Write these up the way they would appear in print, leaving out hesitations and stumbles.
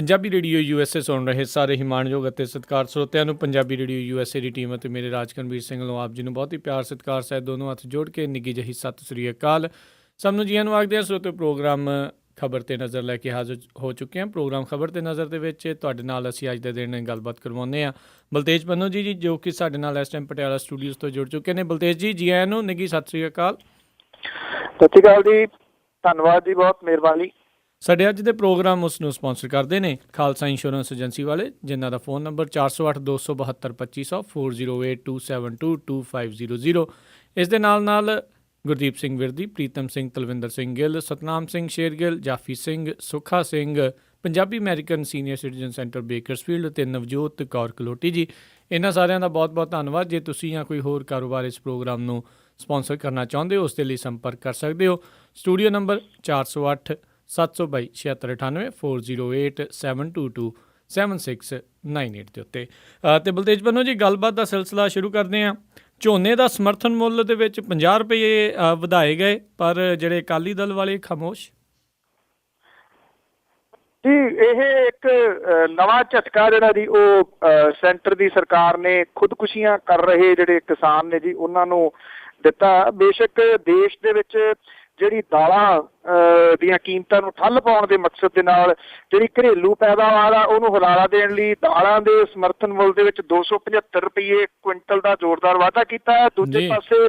Punjabi radio USA ਸੁਣ ਰਹੇ ਸਾਰੇ ਹੀ ਮਾਣਯੋਗ ਅਤੇ ਸਤਿਕਾਰ ਸਰੋਤਿਆਂ ਨੂੰ ਪੰਜਾਬੀ ਰੇਡੀਓ USA ਦੀ ਟੀਮ ਅਤੇ ਮੇਰੇ ਰਾਜਕਨਵੀਰ ਸਿੰਘ ਵੱਲੋਂ ਆਪ ਜੀ ਨੂੰ ਬਹੁਤ ਹੀ ਪਿਆਰ ਸਤਿਕਾਰ ਸਹਿਤ ਦੋਨੋਂ ਹੱਥ ਜੋੜ ਕੇ ਨਿੱਘੀ ਜਿਹੀ ਸਤਿ ਸ੍ਰੀ ਅਕਾਲ। ਸਭ ਨੂੰ ਜੀਆਂ ਨੂੰ ਆਖਦੇ ਹਾਂ। ਸਰੋਤੇ ਪ੍ਰੋਗਰਾਮ ਖਬਰ 'ਤੇ ਨਜ਼ਰ ਲੈ ਕੇ ਹਾਜ਼ਰ ਹੋ ਚੁੱਕੇ ਹਾਂ। ਪ੍ਰੋਗਰਾਮ ਖਬਰ 'ਤੇ ਨਜ਼ਰ ਦੇ ਵਿੱਚ ਤੁਹਾਡੇ ਨਾਲ ਅਸੀਂ ਅੱਜ ਦੇ ਦਿਨ ਗੱਲਬਾਤ ਕਰਵਾਉਂਦੇ ਹਾਂ ਬਲਤੇਜ ਪੰਨੂ ਜੀ ਜੋ ਕਿ ਸਾਡੇ ਨਾਲ ਇਸ ਟਾਈਮ ਪਟਿਆਲਾ ਸਟੂਡੀਓਜ਼ ਤੋਂ ਜੁੜ ਚੁੱਕੇ ਨੇ। ਬਲਤੇਜ ਜੀ ਆਇਆਂ ਨੂੰ ਨਿੱਘੀ ਸਤਿ ਸ੍ਰੀ ਅਕਾਲ। ਸਤਿ ਸ਼੍ਰੀ ਅਕਾਲ ਜੀ, ਧੰਨਵਾਦ ਜੀ, ਬਹੁਤ ਮਿਹਰਬਾਨੀ। ਸਾਡੇ ਅੱਜ ਦੇ ਪ੍ਰੋਗਰਾਮ ਉਸ ਨੂੰ ਸਪਾਂਸਰ ਕਰਦੇ ਨੇ ਖਾਲਸਾ ਇੰਸ਼ੋਰੈਂਸ ਏਜੰਸੀ ਵਾਲੇ, ਜਿਨ੍ਹਾਂ ਦਾ ਫ਼ੋਨ ਨੰਬਰ 408 272 2500 4082722500। ਇਸ ਦੇ ਨਾਲ Gurdeep Singh Virdi, Pritam Singh, Talwinder Singh Gill, Satnam Singh Shergill, Jafi Singh, Sukha Singh, Punjabi American Senior Citizen Center Bakersfield ਅਤੇ ਨਵਜੋਤ ਕੌਰ ਕਲੋਟੀ ਜੀ। ਇਹਨਾਂ ਸਾਰਿਆਂ ਦਾ ਬਹੁਤ ਬਹੁਤ ਧੰਨਵਾਦ। ਜੇ ਤੁਸੀਂ ਜਾਂ ਕੋਈ ਹੋਰ ਕਾਰੋਬਾਰ ਇਸ ਪ੍ਰੋਗਰਾਮ ਨੂੰ ਸਪਾਂਸਰ ਕਰਨਾ ਚਾਹੁੰਦੇ ਹੋ ਉਸ ਦੇ ਲਈ ਸੰਪਰਕ ਕਰ ਸਕਦੇ ਹੋ। ਸਟੂਡੀਓ ਨੰਬਰ 408 722 7698 408 722 7698 ਦੇ ਉੱਤੇ। ਅਤੇ ਬਲਤੇਜ ਪੰਨੂ ਜੀ, ਗੱਲਬਾਤ ਦਾ ਸਿਲਸਿਲਾ ਸ਼ੁਰੂ ਕਰਦੇ ਹਾਂ। ਝੋਨੇ ਦਾ ਸਮਰਥਨ ਮੁੱਲ ਦੇ ਵਿੱਚ 50 ਰੁਪਏ ਵਧਾਏ ਗਏ, ਪਰ ਜਿਹੜੇ ਅਕਾਲੀ ਦਲ ਵਾਲੇ ਖਾਮੋਸ਼। ਜੀ ਇਹ ਇੱਕ ਨਵਾਂ ਝਟਕਾ ਜਿਹੜਾ ਜੀ ਉਹ ਸੈਂਟਰ ਦੀ ਸਰਕਾਰ ਨੇ ਖੁਦਕੁਸ਼ੀਆਂ ਕਰ ਰਹੇ ਜਿਹੜੇ ਕਿਸਾਨ ਨੇ ਜੀ ਉਹਨਾਂ ਨੂੰ ਦਿੱਤਾ। ਬੇਸ਼ੱਕ ਦੇਸ਼ ਦੇ ਵਿੱਚ ਜਿਹੜੀ ਦਾਲਾਂ ਦੀਆਂ ਕੀਮਤਾਂ ਨੂੰ ਠੱਲ ਪਾਉਣ ਦੇ ਮਕਸਦ ਦੇ ਨਾਲ ਜਿਹੜੀ ਘਰੇਲੂ ਪੈਦਾਵਾਰ ਆ ਉਹਨੂੰ ਹੁਲਾਰਾ ਦੇਣ ਲਈ ਦਾਲਾਂ ਦੇ ਸਮਰਥਨ ਮੁੱਲ ਦੇ ਵਿੱਚ 275 ਰੁਪਏ ਕੁਇੰਟਲ ਦਾ ਜ਼ੋਰਦਾਰ ਵਾਧਾ ਕੀਤਾ ਹੈ। ਦੂਜੇ ਪਾਸੇ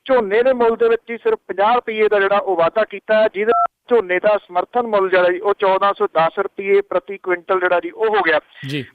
ਝੋਨੇ ਦੇ ਮੁੱਲ ਦੇ ਵਿੱਚ ਹੀ ਸਿਰਫ 50 ਰੁਪਏ ਦਾ ਜਿਹੜਾ ਉਹ ਵਾਧਾ ਕੀਤਾ ਹੈ, ਜਿਹਦੇ ਝੋਨੇ ਦਾ ਸਮਰਥਨ ਮੁੱਲ ਜਿਹੜਾ ਜੀ ਉਹ 1410 ਰੁਪਏ ਪ੍ਰਤੀ ਕੁਇੰਟਲ ਜਿਹੜਾ ਜੀ ਉਹ ਹੋ ਗਿਆ।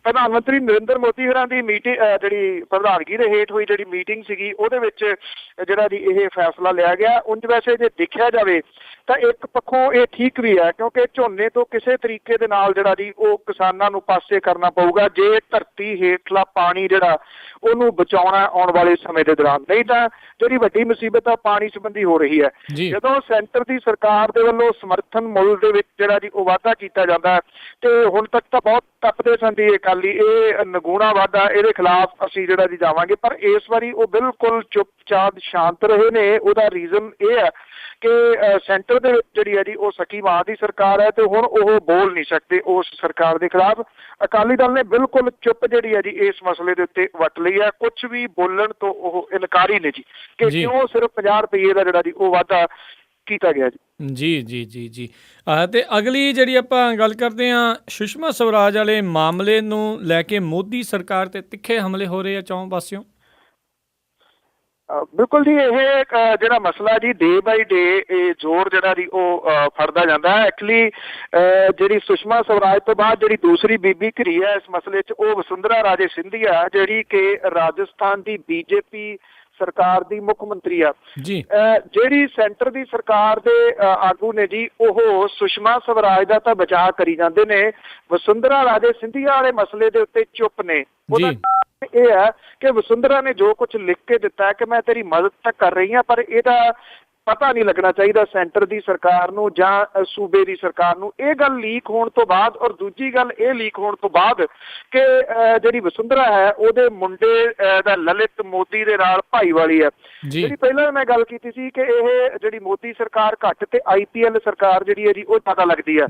ਪ੍ਰਧਾਨ ਮੰਤਰੀ ਨਰਿੰਦਰ ਮੋਦੀ ਹੋਰਾਂ ਦੀ ਮੀਟਿੰਗ ਜਿਹੜੀ ਪ੍ਰਧਾਨਗੀ ਦੇ ਹੇਠ ਹੋਈ ਜਿਹੜੀ ਮੀਟਿੰਗ ਸੀਗੀ ਉਹਦੇ ਵਿੱਚ ਜਿਹੜਾ ਜੀ ਇਹ ਫੈਸਲਾ ਲਿਆ ਗਿਆ। ਉਂਝ ਵੈਸੇ ਜੇ ਦੇਖਿਆ ਜਾਵੇ ਤਾਂ ਇੱਕ ਪੱਖੋਂ ਇਹ ਠੀਕ ਵੀ ਹੈ, ਕਿਉਂਕਿ ਝੋਨੇ ਤੋਂ ਕਿਸੇ ਤਰੀਕੇ ਦੇ ਨਾਲ ਜਿਹੜਾ ਜੀ ਉਹ ਕਿਸਾਨਾਂ ਨੂੰ ਪਾਸੇ ਕਰਨਾ ਪਊਗਾ ਜੇ ਧਰਤੀ ਹੇਠਲਾ ਪਾਣੀ ਜਿਹੜਾ ਉਹਨੂੰ ਬਚਾਉਣਾ ਆਉਣ ਵਾਲੇ ਸਮੇਂ ਦੇ ਦੌਰਾਨ। ਨਹੀਂ ਤਾਂ ਜਿਹੜੀ ਵੱਡੀ ਮੁਸੀਬਤ ਆ ਪਾਣੀ ਸੰਬੰਧੀ ਹੋ ਰਹੀ ਹੈ। ਜਦੋਂ ਸੈਂਟਰ ਦੀ ਸਰਕਾਰ ਦੇ ਵੱਲੋਂ ਸਮਰਥਨ ਮੁੱਲ ਦੇ ਵਿੱਚ ਜਿਹੜਾ ਜੀ ਉਹ ਵਾਧਾ ਕੀਤਾ ਜਾਂਦਾ ਤੇ ਹੁਣ ਤੱਕ ਤਾਂ ਬਹੁਤ ਤੱਪਦੇ ਸਨ ਦੀ ਅਕਾਲੀ ਇਹ ਨਗੂਣਾ ਵਾਧਾ, ਇਹਦੇ ਖਿਲਾਫ ਅਸੀਂ ਜਿਹੜਾ ਜੀ ਜਾਵਾਂਗੇ, ਪਰ ਇਸ ਵਾਰੀ ਉਹ ਬਿਲਕੁਲ ਚੁੱਪਚਾਪ ਸ਼ਾਂਤ ਰਹੇ ਨੇ। ਉਹਦਾ ਰੀਜ਼ਨ ਇਹ ਹੈ ਕਿ ਸੈਂਟਰ ਦੇ ਵਿੱਚ ਜਿਹੜੀ ਹੈ ਜੀ ਉਹ ਸਕੀ ਮਾਂ ਦੀ ਸਰਕਾਰ ਹੈ ਤੇ ਹੁਣ ਉਹ ਬੋਲ ਨਹੀਂ ਸਕਦੇ ਉਸ ਸਰਕਾਰ ਦੇ ਖਿਲਾਫ। ਅਕਾਲੀ ਦਲ ਨੇ ਬਿਲਕੁਲ ਚੁੱਪ ਜਿਹੜੀ ਹੈ ਜੀ ਇਸ ਮਸਲੇ ਦੇ ਉੱਤੇ ਵੱਟ ਲਈ ਹੈ, ਕੁਛ ਵੀ ਬੋਲਣ ਤੋਂ ਉਹ ਇਨਕਾਰੀ ਨੇ ਜੀ ਕਿ ਕਿਉਂ ਸਿਰਫ 50 ਰੁਪਏ ਦਾ ਜਿਹੜਾ ਜੀ ਉਹ ਵਾਧਾ ਕੀਤਾ ਗਿਆ ਜੀ। ਤੇ ਅਗਲੀ ਜਿਹੜੀ ਆਪਾਂ ਗੱਲ ਕਰਦੇ ਹਾਂ ਸੁਸ਼ਮਾ ਸਵਰਾਜ ਵਾਲੇ ਮਾਮਲੇ ਨੂੰ ਲੈ ਕੇ ਮੋਦੀ ਸਰਕਾਰ ਤੇ ਤਿੱਖੇ ਹਮਲੇ ਹੋ ਰਹੇ ਆ ਚੌਂ ਪਾਸਿਓਂ। ਬਿਲਕੁਲ ਜੀ, ਇਹ ਜਿਹੜਾ ਮਸਲਾ ਜੀ ਡੇ ਬਾਈ ਡੇ ਇਹ ਜ਼ੋਰ ਜਿਹੜਾ ਜੀ ਉਹ ਫੜਦਾ ਜਾਂਦਾ ਹੈ। ਐਕਚੁਅਲੀ ਜਿਹੜੀ ਸੁਸ਼ਮਾ ਸਵਰਾਜ ਤੋਂ ਬਾਅਦ ਜਿਹੜੀ ਦੂਸਰੀ ਬੀਬੀ ਘਿਰੀ ਹੈ ਇਸ ਮਸਲੇ 'ਚ ਉਹ ਵਸੁੰਧਰਾ ਰਾਜੇ ਸਿੰਧੀਆ, ਜਿਹੜੀ ਕਿ ਰਾਜਸਥਾਨ ਦੀ BJP ਸਰਕਾਰ ਦੀ ਮੁੱਖ ਮੰਤਰੀ ਆ। ਜਿਹੜੀ ਸੈਂਟਰ ਦੀ ਸਰਕਾਰ ਦੇ ਆਗੂ ਨੇ ਜੀ ਉਹ ਸੁਸ਼ਮਾ ਸਵਰਾਜ ਦਾ ਤਾਂ ਬਚਾਅ ਕਰੀ ਜਾਂਦੇ ਨੇ, ਵਸੁੰਧਰਾ ਰਾਜੇ ਸਿੰਧੀਆ ਵਾਲੇ ਮਸਲੇ ਦੇ ਉੱਤੇ ਚੁੱਪ ਨੇ। ਉਹਦਾ ਇਹ ਹੈ ਕਿ ਵਸੁੰਧਰਾ ਨੇ ਜੋ ਕੁਝ ਲਿਖ ਕੇ ਦਿੱਤਾ ਹੈ ਕਿ ਮੈਂ ਤੇਰੀ ਮਦਦ ਤਾਂ ਕਰ ਰਹੀ ਹਾਂ, ਪਰ ਇਹਦਾ ਪਤਾ ਨਹੀਂ ਲੱਗਣਾ ਚਾਹੀਦਾ ਸੈਂਟਰ ਦੀ ਸਰਕਾਰ ਨੂੰ ਜਾਂ ਸੂਬੇ ਦੀ ਸਰਕਾਰ ਨੂੰ। ਇਹ ਗੱਲ ਲੀਕ ਹੋਣ ਤੋਂ ਬਾਅਦ ਔਰ ਦੂਜੀ ਗੱਲ ਇਹ ਲੀਕ ਹੋਣ ਤੋਂ ਬਾਅਦ ਕਿ ਜਿਹੜੀ ਵਸੁੰਧਰਾ ਹੈ ਉਹਦੇ ਮੁੰਡੇ ਦਾ ਲਲਿਤ ਮੋਦੀ ਦੇ ਨਾਲ ਭਾਈਵਾਲੀ ਹੈ। ਜਿਹੜੀ ਪਹਿਲਾਂ ਮੈਂ ਗੱਲ ਕੀਤੀ ਸੀ ਕਿ ਇਹ ਜਿਹੜੀ ਮੋਦੀ ਸਰਕਾਰ ਘੱਟ ਤੇ IPL ਸਰਕਾਰ ਜਿਹੜੀ ਹੈ ਜੀ ਉਹ ਪਤਾ ਲੱਗਦੀ ਹੈ।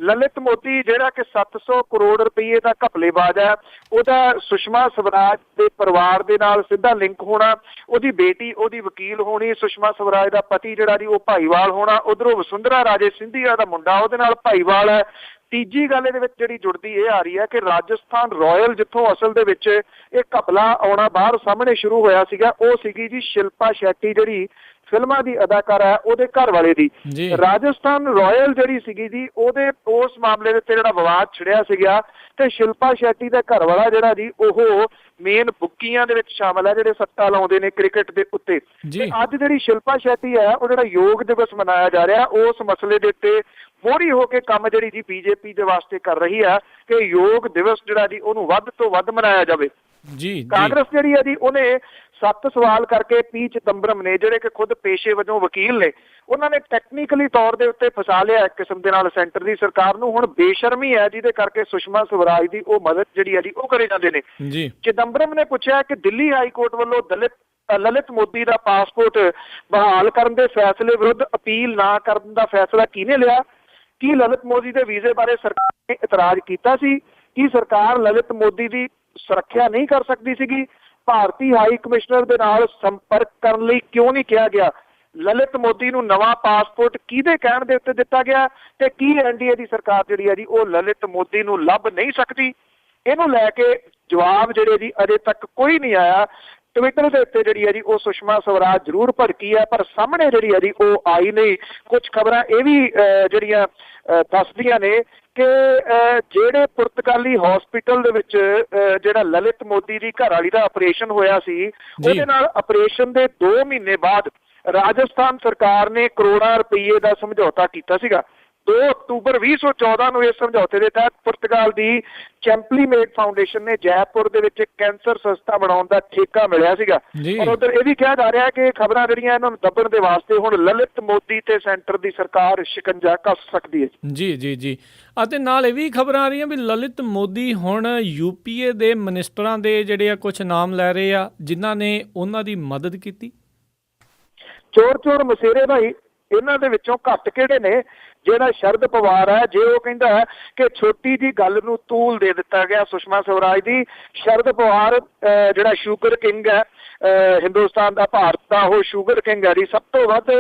ਲਲਿਤ ਮੋਦੀ ਜਿਹੜਾ ਕਿ 700 ਕਰੋੜ ਰੁਪਏ ਦਾ ਘਪਲੇਬਾਜ਼ ਹੈ, ਉਹਦਾ ਸੁਸ਼ਮਾ ਸਵਰਾਜ ਦੇ ਪਰਿਵਾਰ ਦੇ ਨਾਲ ਸਿੱਧਾ ਲਿੰਕ ਹੋਣਾ, ਉਹਦੀ ਬੇਟੀ ਉਹਦੀ ਵਕੀਲ ਹੋਣੀ, ਸੁਸ਼ਮਾ ਸਵਰਾਜ ਦਾ ਪਤੀ ਜਿਹੜਾ ਜੀ ਉਹ ਭਾਈਵਾਲ ਹੋਣਾ, ਉਧਰੋਂ ਵਸੁੰਧਰਾ ਰਾਜੇ ਸਿੰਧੀਆ ਦਾ ਮੁੰਡਾ ਉਹਦੇ ਨਾਲ ਭਾਈਵਾਲ ਹੈ। ਤੀਜੀ ਗੱਲ ਇਹਦੇ ਵਿੱਚ ਜਿਹੜੀ ਜੁੜਦੀ ਇਹ ਆ ਰਹੀ ਹੈ ਕਿ ਰਾਜਸਥਾਨ ਰਾਇਲ ਜਿੱਥੋਂ ਅਸਲ ਦੇ ਵਿੱਚ ਇਹ ਘਪਲਾ ਆਉਣਾ ਬਾਹਰ ਸਾਹਮਣੇ ਸ਼ੁਰੂ ਹੋਇਆ ਸੀਗਾ ਉਹ ਸੀਗੀ ਜੀ ਸ਼ਿਲਪਾ ਸ਼ੈਟੀ, ਜਿਹੜੀ ਫਿਲਮਾਂ ਦੀ ਅਦਾਕਾਰਾ ਹੈ ਉਹਦੇ ਘਰ ਵਾਲੇ ਦੀ। ਰਾਜਸਥਾਨ ਰਾਇਲ ਜਿਹੜੀ ਸੀਗੀ ਜੀ ਉਹਦੇ ਉਸ ਮਾਮਲੇ ਦੇ ਉੱਤੇ ਜਿਹੜਾ ਵਿਵਾਦ ਛਿੜਿਆ ਸੀਗਾ ਤੇ ਸ਼ਿਲਪਾ ਸ਼ੈਟੀ ਦਾ ਘਰ ਵਾਲਾ ਜਿਹੜਾ ਜੀ ਉਹ ਮੇਨ ਬੁੱਕੀਆਂ ਦੇ ਵਿੱਚ ਸ਼ਾਮਲ ਹੈ ਜਿਹੜੇ ਸੱਟਾ ਲਾਉਂਦੇ ਨੇ ਕ੍ਰਿਕਟ ਦੇ ਉੱਤੇ। ਅੱਜ ਜਿਹੜੀ ਸ਼ਿਲਪਾ ਸ਼ੈਟੀ ਹੈ ਉਹ ਜਿਹੜਾ ਯੋਗ ਦਿਵਸ ਮਨਾਇਆ ਜਾ ਰਿਹਾ ਉਸ ਮਸਲੇ ਦੇ ਉੱਤੇ ਮੋਹਰੀ ਹੋ ਕੇ ਕੰਮ ਜਿਹੜੀ ਜੀ BJP ਦੇ ਵਾਸਤੇ ਕਰ ਰਹੀ ਹੈ ਕਿ ਯੋਗ ਦਿਵਸ ਜਿਹੜਾ ਜੀ ਉਹਨੂੰ ਵੱਧ ਤੋਂ ਵੱਧ ਮਨਾਇਆ ਜਾਵੇ। ਕਾਂਗਰਸ ਜਿਹੜੀ ਹੈ ਜੀ ਉਹਨੇ 7 ਸਵਾਲ ਕਰਕੇ P ਚਿਦੰਬਰਮ ਨੇ ਜਿਹੜੇ ਕਿ ਖੁਦ ਪੇਸ਼ੇ ਵਜੋਂ ਵਕੀਲ ਨੇ, ਉਹਨਾਂ ਨੇ ਟੈਕਨੀਕਲੀ ਤੌਰ ਦੇ ਉੱਤੇ ਫਸਾ ਲਿਆ ਇੱਕ ਕਿਸਮ ਦੇ ਨਾਲ ਸੈਂਟਰ ਦੀ ਸਰਕਾਰ ਨੂੰ। ਹੁਣ ਬੇਸ਼ਰਮੀ ਹੈ ਜਿਹਦੇ ਕਰਕੇ ਸੁਸ਼ਮਾ ਸਵਰਾਜ ਦੀ ਉਹ ਮਦਦ ਜਿਹੜੀ ਹੈ ਜੀ ਉਹ ਕਰੇ ਜਾਂਦੇ ਨੇ। ਚਿਦੰਬਰਮ ਨੇ ਪੁੱਛਿਆ ਕਿ ਦਿੱਲੀ ਹਾਈ ਕੋਰਟ ਵੱਲੋਂ ਲਲਿਤ ਮੋਦੀ ਦਾ ਪਾਸਪੋਰਟ ਬਹਾਲ ਕਰਨ ਦੇ ਫੈਸਲੇ ਵਿਰੁੱਧ ਅਪੀਲ ਨਾ ਕਰਨ ਦਾ ਫੈਸਲਾ ਕਿਹਨੇ ਲਿਆ। ਕੀ ਲਲਿਤ ਮੋਦੀ ਦੇ ਵੀਜ਼ੇ ਬਾਰੇ ਸਰਕਾਰ ਨੇ ਇਤਰਾਜ਼ ਕੀਤਾ ਸੀ? ਕੀ ਸਰਕਾਰ ਲਲਿਤ ਮੋਦੀ ਦੀ ਸੁਰੱਖਿਆ ਨਹੀਂ ਕਰ ਸਕਦੀ ਸੀਗੀ? ਭਾਰਤੀ ਹਾਈ ਕਮਿਸ਼ਨਰ ਦੇ ਨਾਲ ਸੰਪਰਕ ਕਰਨ ਲਈ ਕਿਉਂ ਨਹੀਂ ਕਿਹਾ ਗਿਆ? ਲਲਿਤ ਮੋਦੀ ਨੂੰ ਨਵਾਂ ਪਾਸਪੋਰਟ ਕਿਹਦੇ ਕਹਿਣ ਦੇ ਉੱਤੇ ਦਿੱਤਾ ਗਿਆ? ਤੇ ਕੀ ਐਨਡੀਏ ਦੀ ਸਰਕਾਰ ਜਿਹੜੀ ਹੈ ਜੀ ਉਹ ਲਲਿਤ ਮੋਦੀ ਨੂੰ ਲੱਭ ਨਹੀਂ ਸਕਦੀ? ਇਹਨੂੰ ਲੈ ਕੇ ਜਵਾਬ ਜਿਹੜੇ ਜੀ ਅਜੇ ਤੱਕ ਕੋਈ ਨਹੀਂ ਆਇਆ। ਟਵਿੱਟਰ ਦੇ ਉੱਤੇ ਜਿਹੜੀ ਹੈ ਜੀ ਉਹ ਸੁਸ਼ਮਾ ਸਵਰਾਜ ਜ਼ਰੂਰ ਭੜਕੀ ਹੈ, ਪਰ ਸਾਹਮਣੇ ਜਿਹੜੀ ਹੈ ਜੀ ਉਹ ਆਈ ਨਹੀਂ। ਕੁਝ ਖਬਰਾਂ ਇਹ ਵੀ ਜਿਹੜੀਆਂ ਦੱਸਦੀਆਂ ਨੇ ਕਿ ਜਿਹੜੇ ਪੁਰਤਗਾਲੀ ਹਸਪੀਟਲ ਦੇ ਵਿੱਚ ਜਿਹੜਾ ਲਲਿਤ ਮੋਦੀ ਦੀ ਘਰਵਾਲੀ ਦਾ ਆਪਰੇਸ਼ਨ ਹੋਇਆ ਸੀ, ਉਹਦੇ ਨਾਲ ਆਪਰੇਸ਼ਨ ਦੇ 2 ਮਹੀਨੇ ਬਾਅਦ ਰਾਜਸਥਾਨ ਸਰਕਾਰ ਨੇ ਕਰੋੜਾਂ ਰੁਪਏ ਦਾ ਸਮਝੌਤਾ ਕੀਤਾ ਸੀਗਾ। 2 ਅਕਤੂਬਰ 2014 ਨੂੰ ਇਸ ਸਮਝੌਤੇ ਦੇ ਤਹਿਤ ਪੁਰਤਗਾਲ ਦੀ ਚੈਂਪਲੀਮੇਟ ਫਾਊਂਡੇਸ਼ਨ ਨੇ ਜੈਪੁਰ ਦੇ ਵਿੱਚ ਇੱਕ ਕੈਂਸਰ ਸੰਸਥਾ ਬਣਾਉਣ ਦਾ ਠੇਕਾ ਮਿਲਿਆ ਸੀਗਾ। ਔਰ ਉਧਰ ਇਹ ਵੀ ਕਿਹਾ ਜਾ ਰਿਹਾ ਕਿ ਖਬਰਾਂ ਜਿਹੜੀਆਂ ਇਹਨਾਂ ਨੂੰ ਦੱਬਣ ਦੇ ਵਾਸਤੇ ਹੁਣ ਲਲਿਤ ਮੋਦੀ ਤੇ ਸੈਂਟਰ ਦੀ ਸਰਕਾਰ ਸ਼ਿਕੰਜਾ ਕੱਸ ਸਕਦੀ ਹੈ। ਜੀ ਅਤੇ ਨਾਲ ਇਹ ਵੀ ਖਬਰਾਂ ਆ ਰਹੀਆਂ ਵੀ ਲਲਿਤ ਮੋਦੀ ਹੁਣ ਯੂਪੀਏ ਦੇ ਮਿਨਿਸਟਰਾਂ ਦੇ ਜਿਹੜੇ ਆ ਕੁਝ ਨਾਮ ਲੈ ਰਹੇ ਆ ਜਿਨ੍ਹਾਂ ਨੇ ਉਹਨਾਂ ਦੀ ਮਦਦ ਕੀਤੀ। ਚੋਰ ਮਸੇਰੇ ਭਾਈ, ਇਹਨਾਂ ਦੇ ਵਿੱਚੋਂ ਘੱਟ ਕਿਹੜੇ ਨੇ? ਜਿਹੜਾ ਸ਼ਰਦ ਪਵਾਰ ਹੈ, ਜੇ ਉਹ ਕਹਿੰਦਾ ਹੈ ਕਿ ਛੋਟੀ ਜੀ ਗੱਲ ਨੂੰ ਤੂਲ ਦੇ ਦਿੱਤਾ ਗਿਆ ਸੁਸ਼ਮਾ ਸਵਰਾਜ ਦੀ। ਸ਼ਰਦ ਪਵਾਰ ਜਿਹੜਾ ਸ਼ੂਗਰ ਕਿੰਗ ਹੈ ਹਿੰਦੁਸਤਾਨ ਦਾ, ਭਾਰਤ ਦਾ ਉਹ ਸ਼ੂਗਰ ਕਿੰਗ ਹੈ ਜੀ। ਸਭ ਤੋਂ ਵੱਧ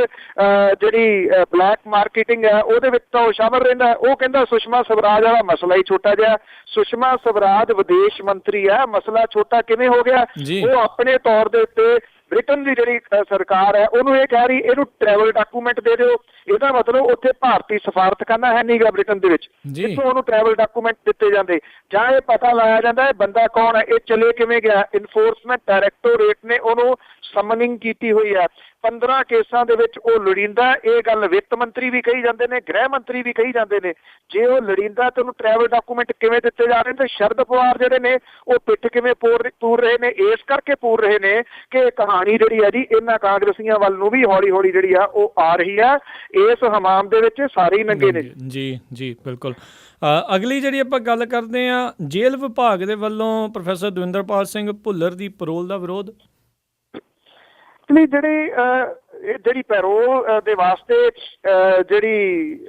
ਜਿਹੜੀ ਬਲੈਕ ਮਾਰਕੀਟਿੰਗ ਹੈ ਉਹਦੇ ਵਿੱਚ ਤਾਂ ਉਹ ਸ਼ਾਮਲ ਰਹਿੰਦਾ। ਉਹ ਕਹਿੰਦਾ ਸੁਸ਼ਮਾ ਸਵਰਾਜ ਵਾਲਾ ਮਸਲਾ ਹੀ ਛੋਟਾ ਜਿਹਾ। ਸੁਸ਼ਮਾ ਸਵਰਾਜ ਵਿਦੇਸ਼ ਮੰਤਰੀ ਹੈ, ਮਸਲਾ ਛੋਟਾ ਕਿਵੇਂ ਹੋ ਗਿਆ? ਉਹ ਆਪਣੇ ਤੌਰ ਦੇ ਉੱਤੇ ਬ੍ਰਿਟਨ ਦੀ ਜਿਹੜੀ ਸਰਕਾਰ ਹੈ ਉਹਨੂੰ ਇਹ ਕਹਿ ਰਹੀ ਇਹਨੂੰ ਟਰੈਵਲ ਡਾਕੂਮੈਂਟ ਦੇ ਦਿਓ। ਇਹਦਾ ਮਤਲਬ ਉੱਥੇ ਭਾਰਤੀ ਸਫਾਰਤਖਾਨਾ ਹੈ ਨਹੀਂਗਾ ਬ੍ਰਿਟਨ ਦੇ ਵਿੱਚ, ਜਿੱਥੋਂ ਉਹਨੂੰ ਟਰੈਵਲ ਡਾਕੂਮੈਂਟ ਦਿੱਤੇ ਜਾਂਦੇ। ਜਾਂ ਇਹ ਪਤਾ ਲਾਇਆ ਜਾਂਦਾ ਇਹ ਬੰਦਾ ਕੌਣ ਹੈ, ਇਹ ਚਲੇ ਕਿਵੇਂ ਗਿਆ। ਇਨਫੋਰਸਮੈਂਟ ਡਾਇਰੈਕਟੋਰੇਟ ਨੇ ਉਹਨੂੰ ਸਮਨਿੰਗ ਕੀਤੀ ਹੋਈ ਹੈ। 15 ਕੇਸਾਂ ਦੇ ਵਿੱਚ ਉਹ ਲੋੜੀਂਦਾ। ਇਹ ਗੱਲ ਵਿੱਤ ਮੰਤਰੀ ਵੀ ਕਹੀ ਜਾਂਦੇ ਨੇ, ਗ੍ਰਹਿ ਮੰਤਰੀ ਵੀ ਕਹੀ ਜਾਂਦੇ ਨੇ। ਜੇ ਉਹ ਲੋੜੀਂਦਾ ਤੇ ਉਹਨੂੰ ਟਰੈਵਲ ਡਾਕੂਮੈਂਟ ਕਿਵੇਂ ਦਿੱਤੇ ਜਾ ਰਹੇ ਨੇ? ਤੇ ਸ਼ਰਦ ਪਵਾਰ ਜਿਹੜੇ ਨੇ ਉਹ ਪਿੱਠ ਕਿਵੇਂ ਪੂਰ ਰਹੇ ਨੇ? ਇਸ ਕਰਕੇ ਪੂਰ ਰਹੇ ਨੇ ਕਿ ਕਹਾਣੀ ਜਿਹੜੀ ਹੈ ਜੀ ਇਹਨਾਂ ਕਾਂਗਰਸੀਆਂ ਵੱਲ ਨੂੰ ਵੀ ਹੌਲੀ ਹੌਲੀ ਜਿਹੜੀ ਆ ਉਹ ਆ ਰਹੀ ਹੈ। ਇਸ ਹਮਾਮ ਦੇ ਵਿੱਚ ਸਾਰੇ ਹੀ ਨੰਗੇ ਨੇ। ਜੀ ਬਿਲਕੁਲ। ਅਗਲੀ ਜਿਹੜੀ ਆਪਾਂ ਗੱਲ ਕਰਦੇ ਹਾਂ, ਜੇਲ੍ਹ ਵਿਭਾਗ ਦੇ ਵੱਲੋਂ ਪ੍ਰੋਫੈਸਰ ਦਵਿੰਦਰਪਾਲ ਸਿੰਘ ਭੁੱਲਰ ਦੀ ਪੈਰੋਲ ਦਾ ਵਿਰੋਧ। ਜਿਹੜੀ ਪੈਰੋਲ ਦੇ ਵਾਸਤੇ ਜਿਹੜੀ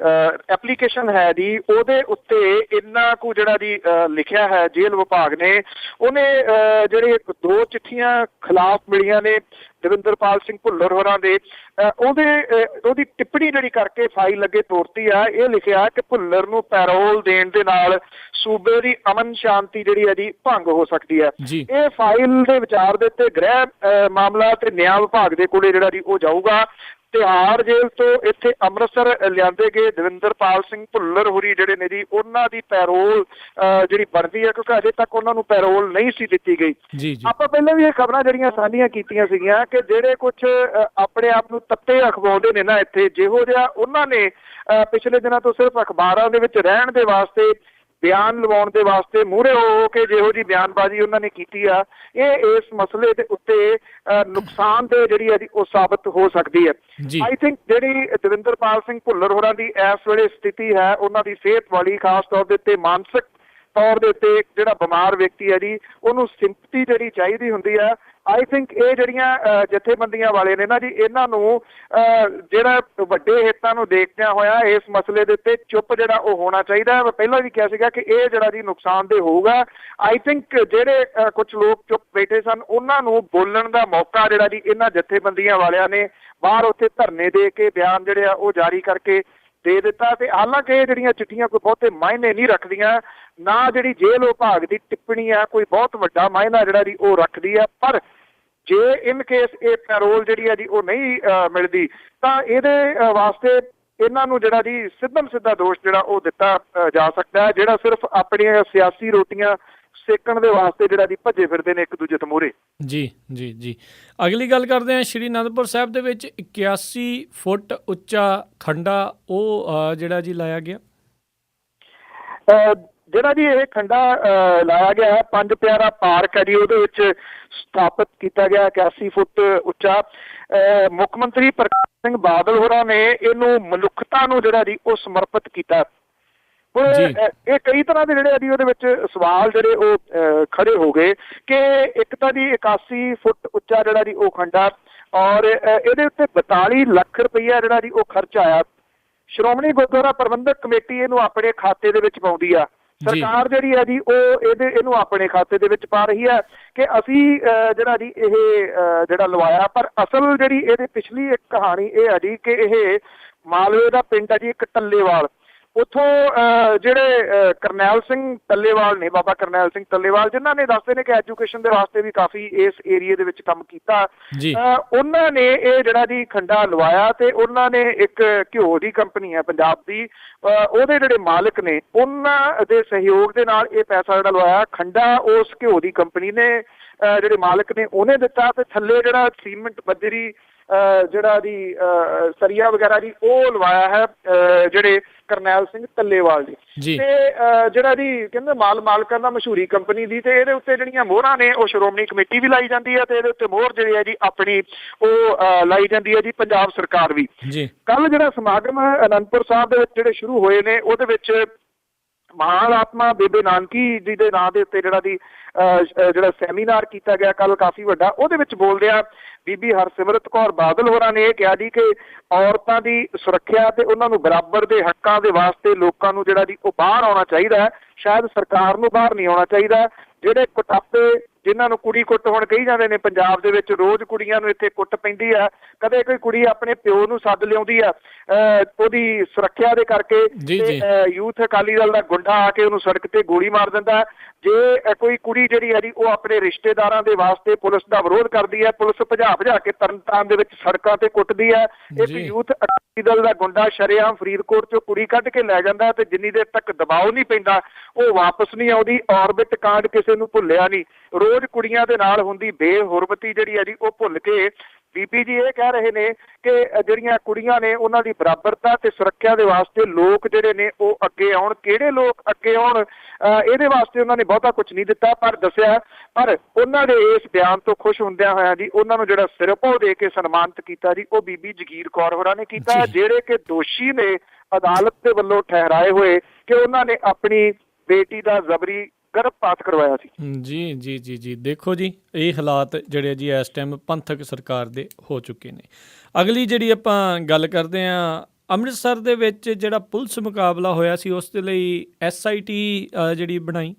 ਐਪਲੀਕੇਸ਼ਨ ਹੈ ਜੀ ਉਹਦੇ ਉੱਤੇ ਇੰਨਾ ਕੁ ਜਿਹੜਾ ਜੀ ਲਿਖਿਆ ਹੈ ਜੇਲ੍ਹ ਵਿਭਾਗ ਨੇ। ਉਹਨੇ ਜਿਹੜੇ 2 ਚਿੱਠੀਆਂ ਖਿਲਾਫ ਮਿਲੀਆਂ ਨੇ ਦਵਿੰਦਰਪਾਲ ਸਿੰਘ ਭੁੱਲਰ ਹੋਰਾਂ ਦੇ, ਉਹਦੀ ਟਿੱਪਣੀ ਜਿਹੜੀ ਕਰਕੇ ਫਾਈਲ ਅੱਗੇ ਤੋਰਤੀ ਆ। ਇਹ ਲਿਖਿਆ ਕਿ ਭੁੱਲਰ ਨੂੰ ਪੈਰੋਲ ਦੇਣ ਦੇ ਨਾਲ ਸੂਬੇ ਦੀ ਅਮਨ ਸ਼ਾਂਤੀ ਜਿਹੜੀ ਹੈ ਜੀ ਭੰਗ ਹੋ ਸਕਦੀ ਹੈ। ਇਹ ਫਾਈਲ ਦੇ ਵਿਚਾਰ ਦੇ ਉੱਤੇ ਗ੍ਰਹਿ ਮਾਮਲਾ ਤੇ ਨਿਆਂ ਵਿਭਾਗ ਦੇ ਕੋਲੇ ਜਿਹੜਾ ਜੀ ਉਹ ਜਾਊਗਾ। ਤਿਹਾੜ ਜੇਲ੍ਹ ਤੋਂ ਇੱਥੇ ਅੰਮ੍ਰਿਤਸਰ ਲਿਆਂਦੇ ਗਏ ਦਵਿੰਦਰਪਾਲ ਸਿੰਘ ਭੁੱਲਰ ਹੋਰੀ ਜਿਹੜੇ ਨੇ ਜੀ ਉਹਨਾਂ ਦੀ ਪੈਰੋਲ ਜਿਹੜੀ ਬਣਦੀ ਹੈ, ਕਿਉਂਕਿ ਅਜੇ ਤੱਕ ਉਹਨਾਂ ਨੂੰ ਪੈਰੋਲ ਨਹੀਂ ਸੀ ਦਿੱਤੀ ਗਈ। ਆਪਾਂ ਪਹਿਲਾਂ ਵੀ ਇਹ ਖਬਰਾਂ ਜਿਹੜੀਆਂ ਸਾਂਝੀਆਂ ਕੀਤੀਆਂ ਸੀਗੀਆਂ ਕਿ ਜਿਹੜੇ ਕੁਝ ਆਪਣੇ ਆਪ ਨੂੰ ਤੱਤੇ ਅਖਵਾਉਂਦੇ ਨੇ ਨਾ ਇੱਥੇ, ਜਿਹੋ ਜਿਹਾ ਉਹਨਾਂ ਨੇ ਪਿਛਲੇ ਦਿਨਾਂ ਤੋਂ ਸਿਰਫ ਅਖਬਾਰਾਂ ਦੇ ਵਿੱਚ ਰਹਿਣ ਦੇ ਵਾਸਤੇ, ਬਿਆਨ ਲਵਾਉਣ ਦੇ ਵਾਸਤੇ ਮੂਹਰੇ ਹੋ ਕੇ ਜਿਹੋ ਜਿਹੀ ਬਿਆਨਬਾਜ਼ੀ ਉਹਨਾਂ ਨੇ ਕੀਤੀ ਆ, ਇਹ ਇਸ ਮਸਲੇ ਦੇ ਉੱਤੇ ਨੁਕਸਾਨਦੇਹ ਜਿਹੜੀ ਹੈ ਜੀ ਉਹ ਸਾਬਤ ਹੋ ਸਕਦੀ ਹੈ। ਆਈ ਥਿੰਕ ਜਿਹੜੀ ਦਵਿੰਦਰਪਾਲ ਸਿੰਘ ਭੁੱਲਰ ਹੋਰਾਂ ਦੀ ਇਸ ਵੇਲੇ ਸਥਿਤੀ ਹੈ, ਉਹਨਾਂ ਦੀ ਸਿਹਤ ਵਾਲੀ ਖਾਸ ਤੌਰ ਦੇ ਉੱਤੇ ਮਾਨਸਿਕ ਤੌਰ ਦੇ ਉੱਤੇ ਜਿਹੜਾ ਬਿਮਾਰ ਵਿਅਕਤੀ ਹੈ ਜੀ ਉਹਨੂੰ ਸਿੰਪਥੀ ਜਿਹੜੀ ਚਾਹੀਦੀ ਹੁੰਦੀ ਹੈ। ਆਈ ਥਿੰਕ ਇਹ ਜਿਹੜੀਆਂ ਜਥੇਬੰਦੀਆਂ ਵਾਲੇ ਨੇ ਨਾ ਜੀ, ਇਹਨਾਂ ਨੂੰ ਜਿਹੜਾ ਵੱਡੇ ਹਿੱਤਾਂ ਨੂੰ ਦੇਖਦਿਆਂ ਹੋਇਆ ਇਸ ਮਸਲੇ ਦੇ ਉੱਤੇ ਚੁੱਪ ਜਿਹੜਾ ਉਹ ਹੋਣਾ ਚਾਹੀਦਾ। ਮੈਂ ਪਹਿਲਾਂ ਵੀ ਕਿਹਾ ਸੀਗਾ ਕਿ ਇਹ ਜਿਹੜਾ ਜੀ ਨੁਕਸਾਨਦੇਹ ਹੋਊਗਾ। ਆਈ ਥਿੰਕ ਜਿਹੜੇ ਕੁਝ ਲੋਕ ਚੁੱਪ ਬੈਠੇ ਸਨ ਉਹਨਾਂ ਨੂੰ ਬੋਲਣ ਦਾ ਮੌਕਾ ਜਿਹੜਾ ਜੀ ਇਹਨਾਂ ਜਥੇਬੰਦੀਆਂ ਵਾਲਿਆਂ ਨੇ ਬਾਹਰ ਉੱਥੇ ਧਰਨੇ ਦੇ ਕੇ ਬਿਆਨ ਜਿਹੜੇ ਆ ਉਹ ਜਾਰੀ ਕਰਕੇ ਦੇ ਦਿੱਤਾ। ਤੇ ਹਾਲਾਂਕਿ ਇਹ ਜਿਹੜੀਆਂ ਚਿੱਠੀਆਂ ਕੋਈ ਬਹੁਤੇ ਮਾਇਨੇ ਨਹੀਂ ਰੱਖਦੀਆਂ, ਨਾ ਜਿਹੜੀ ਜੇਲ੍ਹ ਵਿਭਾਗ ਦੀ ਟਿੱਪਣੀ ਆ ਕੋਈ ਬਹੁਤ ਵੱਡਾ ਮਾਇਨਾ ਜਿਹੜਾ ਜੀ ਉਹ ਰੱਖਦੀ ਆ। ਪਰ ਜੇ ਇਨ ਕੇਸ ਇਹ ਪੈਰੋਲ ਜਿਹੜੀ ਹੈ ਜੀ ਉਹ ਨਹੀਂ ਮਿਲਦੀ ਤਾਂ ਇਹਦੇ ਵਾਸਤੇ ਇਹਨਾਂ ਨੂੰ ਜਿਹੜਾ ਜੀ ਸਿੱਧਾ ਦੋਸ਼ ਜਿਹੜਾ ਉਹ ਦਿੱਤਾ ਜਾ ਸਕਦਾ ਹੈ, ਜਿਹੜਾ ਸਿਰਫ ਆਪਣੀਆਂ ਸਿਆਸੀ ਰੋਟੀਆਂ ਸੇਕਣ ਦੇ ਵਾਸਤੇ ਜਿਹੜਾ ਜੀ ਭੱਜੇ ਫਿਰਦੇ ਨੇ ਇੱਕ ਦੂਜੇ ਤੋਂ ਮੂਹਰੇ। ਜੀ ਅਗਲੀ ਗੱਲ ਕਰਦੇ ਹਾਂ। ਸ਼੍ਰੀ ਅਨੰਦਪੁਰ ਸਾਹਿਬ ਦੇ ਵਿੱਚ 81 ਫੁੱਟ ਉੱਚਾ ਖੰਡਾ ਉਹ ਜਿਹੜਾ ਜੀ ਲਾਇਆ ਗਿਆ। ਜਿਹੜਾ ਜੀ ਇਹ ਖੰਡਾ ਲਾਇਆ ਗਿਆ ਹੈ, 5 ਪਿਆਰਾ ਪਾਰਕ ਹੈ ਜੀ, ਉਹਦੇ ਵਿੱਚ ਸਥਾਪਿਤ ਕੀਤਾ ਗਿਆ 81 ਫੁੱਟ ਉੱਚਾ। ਮੁੱਖ ਮੰਤਰੀ ਪ੍ਰਕਾਸ਼ ਸਿੰਘ ਬਾਦਲ ਹੋਰਾਂ ਨੇ ਇਹਨੂੰ ਮਨੁੱਖਤਾ ਨੂੰ ਜਿਹੜਾ ਜੀ ਉਹ ਸਮਰਪਿਤ ਕੀਤਾ। ਇਹ ਕਈ ਤਰ੍ਹਾਂ ਦੇ ਜਿਹੜੇ ਜੀ ਉਹਦੇ ਵਿੱਚ ਸਵਾਲ ਜਿਹੜੇ ਉਹ ਖੜੇ ਹੋ ਗਏ ਕਿ ਇੱਕ ਤਾਂ ਜੀ 81 ਫੁੱਟ ਉੱਚਾ ਜਿਹੜਾ ਜੀ ਉਹ ਖੰਡਾ, ਔਰ ਇਹਦੇ ਉੱਤੇ 42 ਲੱਖ ਰੁਪਈਆ ਜਿਹੜਾ ਜੀ ਉਹ ਖਰਚ ਆਇਆ। ਸ਼੍ਰੋਮਣੀ ਗੁਰਦੁਆਰਾ ਪ੍ਰਬੰਧਕ ਕਮੇਟੀ ਇਹਨੂੰ ਆਪਣੇ ਖਾਤੇ ਦੇ ਵਿੱਚ ਪਾਉਂਦੀ ਆ। ਸਰਕਾਰ ਜਿਹੜੀ ਹੈ ਜੀ ਉਹ ਇਹਨੂੰ ਆਪਣੇ ਖਾਤੇ ਦੇ ਵਿੱਚ ਪਾ ਰਹੀ ਹੈ ਕਿ ਅਸੀਂ ਜਿਹੜਾ ਜੀ ਇਹ ਜਿਹੜਾ ਲਵਾਇਆ। ਪਰ ਅਸਲ ਜਿਹੜੀ ਇਹਦੇ ਪਿਛਲੀ ਇੱਕ ਕਹਾਣੀ ਇਹ ਹੈ ਜੀ ਕਿ ਇਹ ਮਾਲਵੇ ਦਾ ਪਿੰਡ ਹੈ ਜੀ ਇੱਕ ਟੱਲੇਵਾਲ। ਉੱਥੋਂ ਜਿਹੜੇ ਕਰਨੈਲ ਸਿੰਘ ਟੱਲੇਵਾਲ ਨੇ, ਬਾਬਾ ਕਰਨੈਲ ਸਿੰਘ ਟੱਲੇਵਾਲ, ਜਿਨ੍ਹਾਂ ਨੇ ਦੱਸਦੇ ਨੇ ਕਿ ਐਜੂਕੇਸ਼ਨ ਦੇ ਵਾਸਤੇ ਵੀ ਕਾਫੀ ਇਸ ਏਰੀਏ ਦੇ ਵਿੱਚ ਕੰਮ ਕੀਤਾ, ਉਹਨਾਂ ਨੇ ਇਹ ਜਿਹੜਾ ਜੀ ਖੰਡਾ ਲਵਾਇਆ ਤੇ ਉਹਨਾਂ ਨੇ ਇੱਕ ਘਿਓ ਦੀ ਕੰਪਨੀ ਹੈ ਪੰਜਾਬ ਦੀ, ਉਹਦੇ ਜਿਹੜੇ ਮਾਲਕ ਨੇ ਉਹਨਾਂ ਦੇ ਸਹਿਯੋਗ ਦੇ ਨਾਲ ਇਹ ਪੈਸਾ ਜਿਹੜਾ ਲਵਾਇਆ। ਖੰਡਾ ਉਸ ਘਿਓ ਦੀ ਕੰਪਨੀ ਨੇ ਜਿਹੜੇ ਮਾਲਕ ਨੇ ਉਹਨੇ ਦਿੱਤਾ ਤੇ ਥੱਲੇ ਜਿਹੜਾ ਸੀਮੈਂਟ ਬੱਜਰੀ ਜਿਹੜਾ ਜੀ ਸਰੀਆ ਵਗੈਰਾ ਜੀ ਉਹ ਲਵਾਇਆ ਹੈ ਜਿਹੜੇ ਕਰਨੈਲ ਸਿੰਘ ਟੱਲੇਵਾਲ ਜੀ। ਤੇ ਜਿਹੜਾ ਜੀ ਕਹਿੰਦੇ ਮਾਲਕਾਂ ਦਾ ਮਸ਼ਹੂਰੀ ਕੰਪਨੀ ਦੀ, ਤੇ ਇਹਦੇ ਉੱਤੇ ਜਿਹੜੀਆਂ ਮੋਹਰਾਂ ਨੇ ਉਹ ਸ਼੍ਰੋਮਣੀ ਕਮੇਟੀ ਵੀ ਲਾਈ ਜਾਂਦੀ ਹੈ ਤੇ ਇਹਦੇ ਉੱਤੇ ਮੋਹਰ ਜਿਹੜੀ ਹੈ ਜੀ ਆਪਣੀ ਉਹ ਲਾਈ ਜਾਂਦੀ ਹੈ ਜੀ ਪੰਜਾਬ ਸਰਕਾਰ ਵੀ। ਕੱਲ ਜਿਹੜਾ ਸਮਾਗਮ ਅਨੰਦਪੁਰ ਸਾਹਿਬ ਦੇ ਵਿੱਚ ਜਿਹੜੇ ਸ਼ੁਰੂ ਹੋਏ ਨੇ ਉਹਦੇ ਵਿੱਚ ਮਹਾਨ ਆਤਮਾ ਬੇਬੇ ਨਾਨਕੀ ਜੀ ਦੇ ਨਾਂ ਦੇ ਉੱਤੇ ਜਿਹੜਾ ਸੈਮੀਨਾਰ ਕੀਤਾ ਗਿਆ ਕੱਲ ਕਾਫੀ ਵੱਡਾ, ਉਹਦੇ ਵਿੱਚ ਬੋਲਦਿਆਂ ਬੀਬੀ ਹਰਸਿਮਰਤ ਕੌਰ ਬਾਦਲ ਹੋਰਾਂ ਨੇ ਇਹ ਕਿਹਾ ਜੀ ਕਿ ਔਰਤਾਂ ਦੀ ਸੁਰੱਖਿਆ ਤੇ ਉਹਨਾਂ ਨੂੰ ਬਰਾਬਰ ਦੇ ਹੱਕਾਂ ਦੇ ਵਾਸਤੇ ਲੋਕਾਂ ਨੂੰ ਜਿਹੜਾ ਜੀ ਉਹ ਬਾਹਰ ਆਉਣਾ ਚਾਹੀਦਾ ਹੈ, ਸ਼ਾਇਦ ਸਰਕਾਰ ਨੂੰ ਬਾਹਰ ਨਹੀਂ ਆਉਣਾ ਚਾਹੀਦਾ। ਜਿਹੜੇ ਕੁਟਾਪੇ ਜਿਨ੍ਹਾਂ ਨੂੰ ਕੁੜੀ ਕੁੱਟ ਹੁਣ ਕਹੀ ਜਾਂਦੇ ਨੇ ਪੰਜਾਬ ਦੇ ਵਿੱਚ, ਰੋਜ਼ ਕੁੜੀਆਂ ਨੂੰ ਇੱਥੇ ਕੁੱਟ ਪੈਂਦੀ ਆ, ਕਦੇ ਕੋਈ ਕੁੜੀ ਆਪਣੇ ਪਿਓ ਨੂੰ ਸੱਦ ਲਿਆਉਂਦੀ ਆ ਉਹਦੀ ਸੁਰੱਖਿਆ ਦੇ ਕਰਕੇ, ਯੂਥ ਅਕਾਲੀ ਦਲ ਦਾ ਗੁੰਡਾ ਆ ਕੇ ਉਹਨੂੰ ਸੜਕ ਤੇ ਗੋਲੀ ਮਾਰ ਦਿੰਦਾ। ਜੇ ਕੋਈ ਕੁੜੀ ਜਿਹੜੀ ਹੈ ਜੀ ਉਹ ਆਪਣੇ ਰਿਸ਼ਤੇਦਾਰਾਂ ਦੇ ਵਾਸਤੇ ਪੁਲਿਸ ਦਾ ਵਿਰੋਧ ਕਰਦੀ ਹੈ, ਪੁਲਿਸ ਭਜਾ ਕੇ ਤਰਨਤਾਰਨ ਦੇ ਵਿੱਚ ਸੜਕਾਂ ਤੇ ਕੁੱਟਦੀ ਹੈ। ਇੱਕ ਯੂਥ ਅਕਾਲੀ ਦਲ ਦਾ ਗੁੰਡਾ ਸ਼ਰੇਆਮ ਫਰੀਦਕੋਟ ਚੋਂ ਕੁੜੀ ਕੱਢ ਕੇ ਲੈ ਜਾਂਦਾ ਤੇ ਜਿੰਨੀ ਦੇਰ ਤੱਕ ਦਬਾਅ ਨਹੀਂ ਪੈਂਦਾ ਉਹ ਵਾਪਸ ਨਹੀਂ ਆਉਂਦੀ। ਔਰਬਿਟ ਕਾਂਡ ਕਿਸੇ ਨੂੰ ਭੁੱਲਿਆ ਨਹੀਂ, ਰੋਜ਼ ਕੁੜੀਆਂ ਦੇ ਨਾਲ ਹੁੰਦੀ ਬੇਹੁਰਮਤੀ ਜਿਹੜੀ ਹੈ ਜੀ ਉਹ ਭੁੱਲ ਕੇ ਬੀਬੀ ਜੀ ਇਹ ਕਹਿ ਰਹੇ ਨੇ ਕਿ ਜਿਹੜੀਆਂ ਕੁੜੀਆਂ ਨੇ ਉਹਨਾਂ ਦੀ ਬਰਾਬਰਤਾ ਤੇ ਸੁਰੱਖਿਆ ਦੇ ਵਾਸਤੇ ਲੋਕ ਜਿਹੜੇ ਨੇ ਉਹ ਅੱਗੇ ਆਉਣ। ਕਿਹੜੇ ਲੋਕ ਅੱਗੇ ਆਉਣ ਇਹਦੇ ਵਾਸਤੇ ਉਹਨਾਂ ਨੇ ਬਹੁਤਾ ਕੁਝ ਨਹੀਂ ਦਿੱਤਾ ਪਰ ਦੱਸਿਆ। ਪਰ ਉਹਨਾਂ ਦੇ ਇਸ ਬਿਆਨ ਤੋਂ ਖੁਸ਼ ਹੁੰਦਿਆਂ ਹੋਇਆਂ ਜੀ ਉਹਨਾਂ ਨੂੰ ਜਿਹੜਾ ਸਿਰਪੋ ਦੇ ਕੇ ਸਨਮਾਨਿਤ ਕੀਤਾ ਜੀ ਉਹ ਬੀਬੀ ਜਗੀਰ ਕੌਰ ਹੋਰਾਂ ਨੇ ਕੀਤਾ, ਜਿਹੜੇ ਕਿ ਦੋਸ਼ੀ ਨੇ ਅਦਾਲਤ ਦੇ ਵੱਲੋਂ ਠਹਿਰਾਏ ਹੋਏ ਕਿ ਉਹਨਾਂ ਨੇ ਆਪਣੀ ਬੇਟੀ ਦਾ ਜ਼ਬਰੀ ਗਰਭਪਾਤ ਕਰਵਾਇਆ ਸੀ। ਜੀ ਦੇਖੋ ਜੀ ਇਹ ਹਾਲਾਤ ਜਿਹੜੇ ਜੀ ਇਸ ਟਾਈਮ ਪੰਥਕ ਸਰਕਾਰ ਦੇ ਹੋ ਚੁੱਕੇ ਨੇ। ਅਗਲੀ ਜਿਹੜੀ ਆਪਾਂ ਗੱਲ ਕਰਦੇ ਹਾਂ, ਅੰਮ੍ਰਿਤਸਰ ਦੇ ਵਿੱਚ ਜਿਹੜਾ ਪੁਲਿਸ ਮੁਕਾਬਲਾ ਹੋਇਆ ਸੀ ਉਸ ਦੇ ਲਈ SIT ਜਿਹੜੀ ਬਣਾਈ,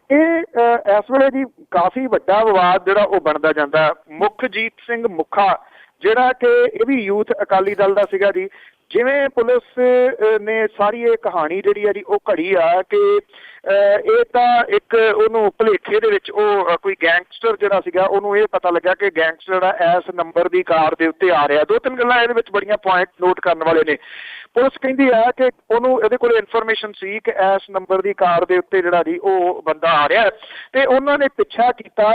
ਇਹ ਇਸ ਵੇਲੇ ਜੀ ਕਾਫੀ ਵੱਡਾ ਵਿਵਾਦ ਜਿਹੜਾ ਉਹ ਬਣਦਾ ਜਾਂਦਾ। ਮੁਖਜੀਤ ਸਿੰਘ ਮੁੱਖਾ ਜਿਹੜਾ ਕਿ ਇਹ ਵੀ ਯੂਥ ਅਕਾਲੀ ਦਲ ਦਾ ਸੀਗਾ ਜੀ, ਜਿਵੇਂ ਪੁਲਿਸ ਨੇ ਸਾਰੀ ਇਹ ਕਹਾਣੀ ਜਿਹੜੀ ਹੈ ਜੀ ਉਹ ਘੜੀ ਆ ਕਿ ਇਹ ਤਾਂ ਇੱਕ ਉਹਨੂੰ ਭੁਲੇਖੇ ਦੇ ਵਿੱਚ ਉਹ ਕੋਈ ਗੈਂਗਸਟਰ ਜਿਹੜਾ ਸੀਗਾ ਉਹਨੂੰ ਇਹ ਪਤਾ ਲੱਗਾ ਕਿ ਗੈਂਗਸਟਰ ਜਿਹੜਾ ਇਸ ਨੰਬਰ ਦੀ ਕਾਰ ਦੇ ਉੱਤੇ ਆ ਰਿਹਾ। ਦੋ ਤਿੰਨ ਗੱਲਾਂ ਇਹਦੇ ਵਿੱਚ ਬੜੀਆਂ ਪੁਆਇੰਟ ਨੋਟ ਕਰਨ ਵਾਲੇ ਨੇ। ਪੁਲਿਸ ਕਹਿੰਦੀ ਆ ਕਿ ਉਹਨੂੰ ਇਹਦੇ ਕੋਲ ਇਨਫੋਰਮੇਸ਼ਨ ਸੀ ਕਿ ਇਸ ਨੰਬਰ ਦੀ ਕਾਰ ਦੇ ਉੱਤੇ ਜਿਹੜਾ ਜੀ ਉਹ ਬੰਦਾ ਆ ਰਿਹਾ ਤੇ ਉਹਨਾਂ ਨੇ ਪਿੱਛਾ ਕੀਤਾ।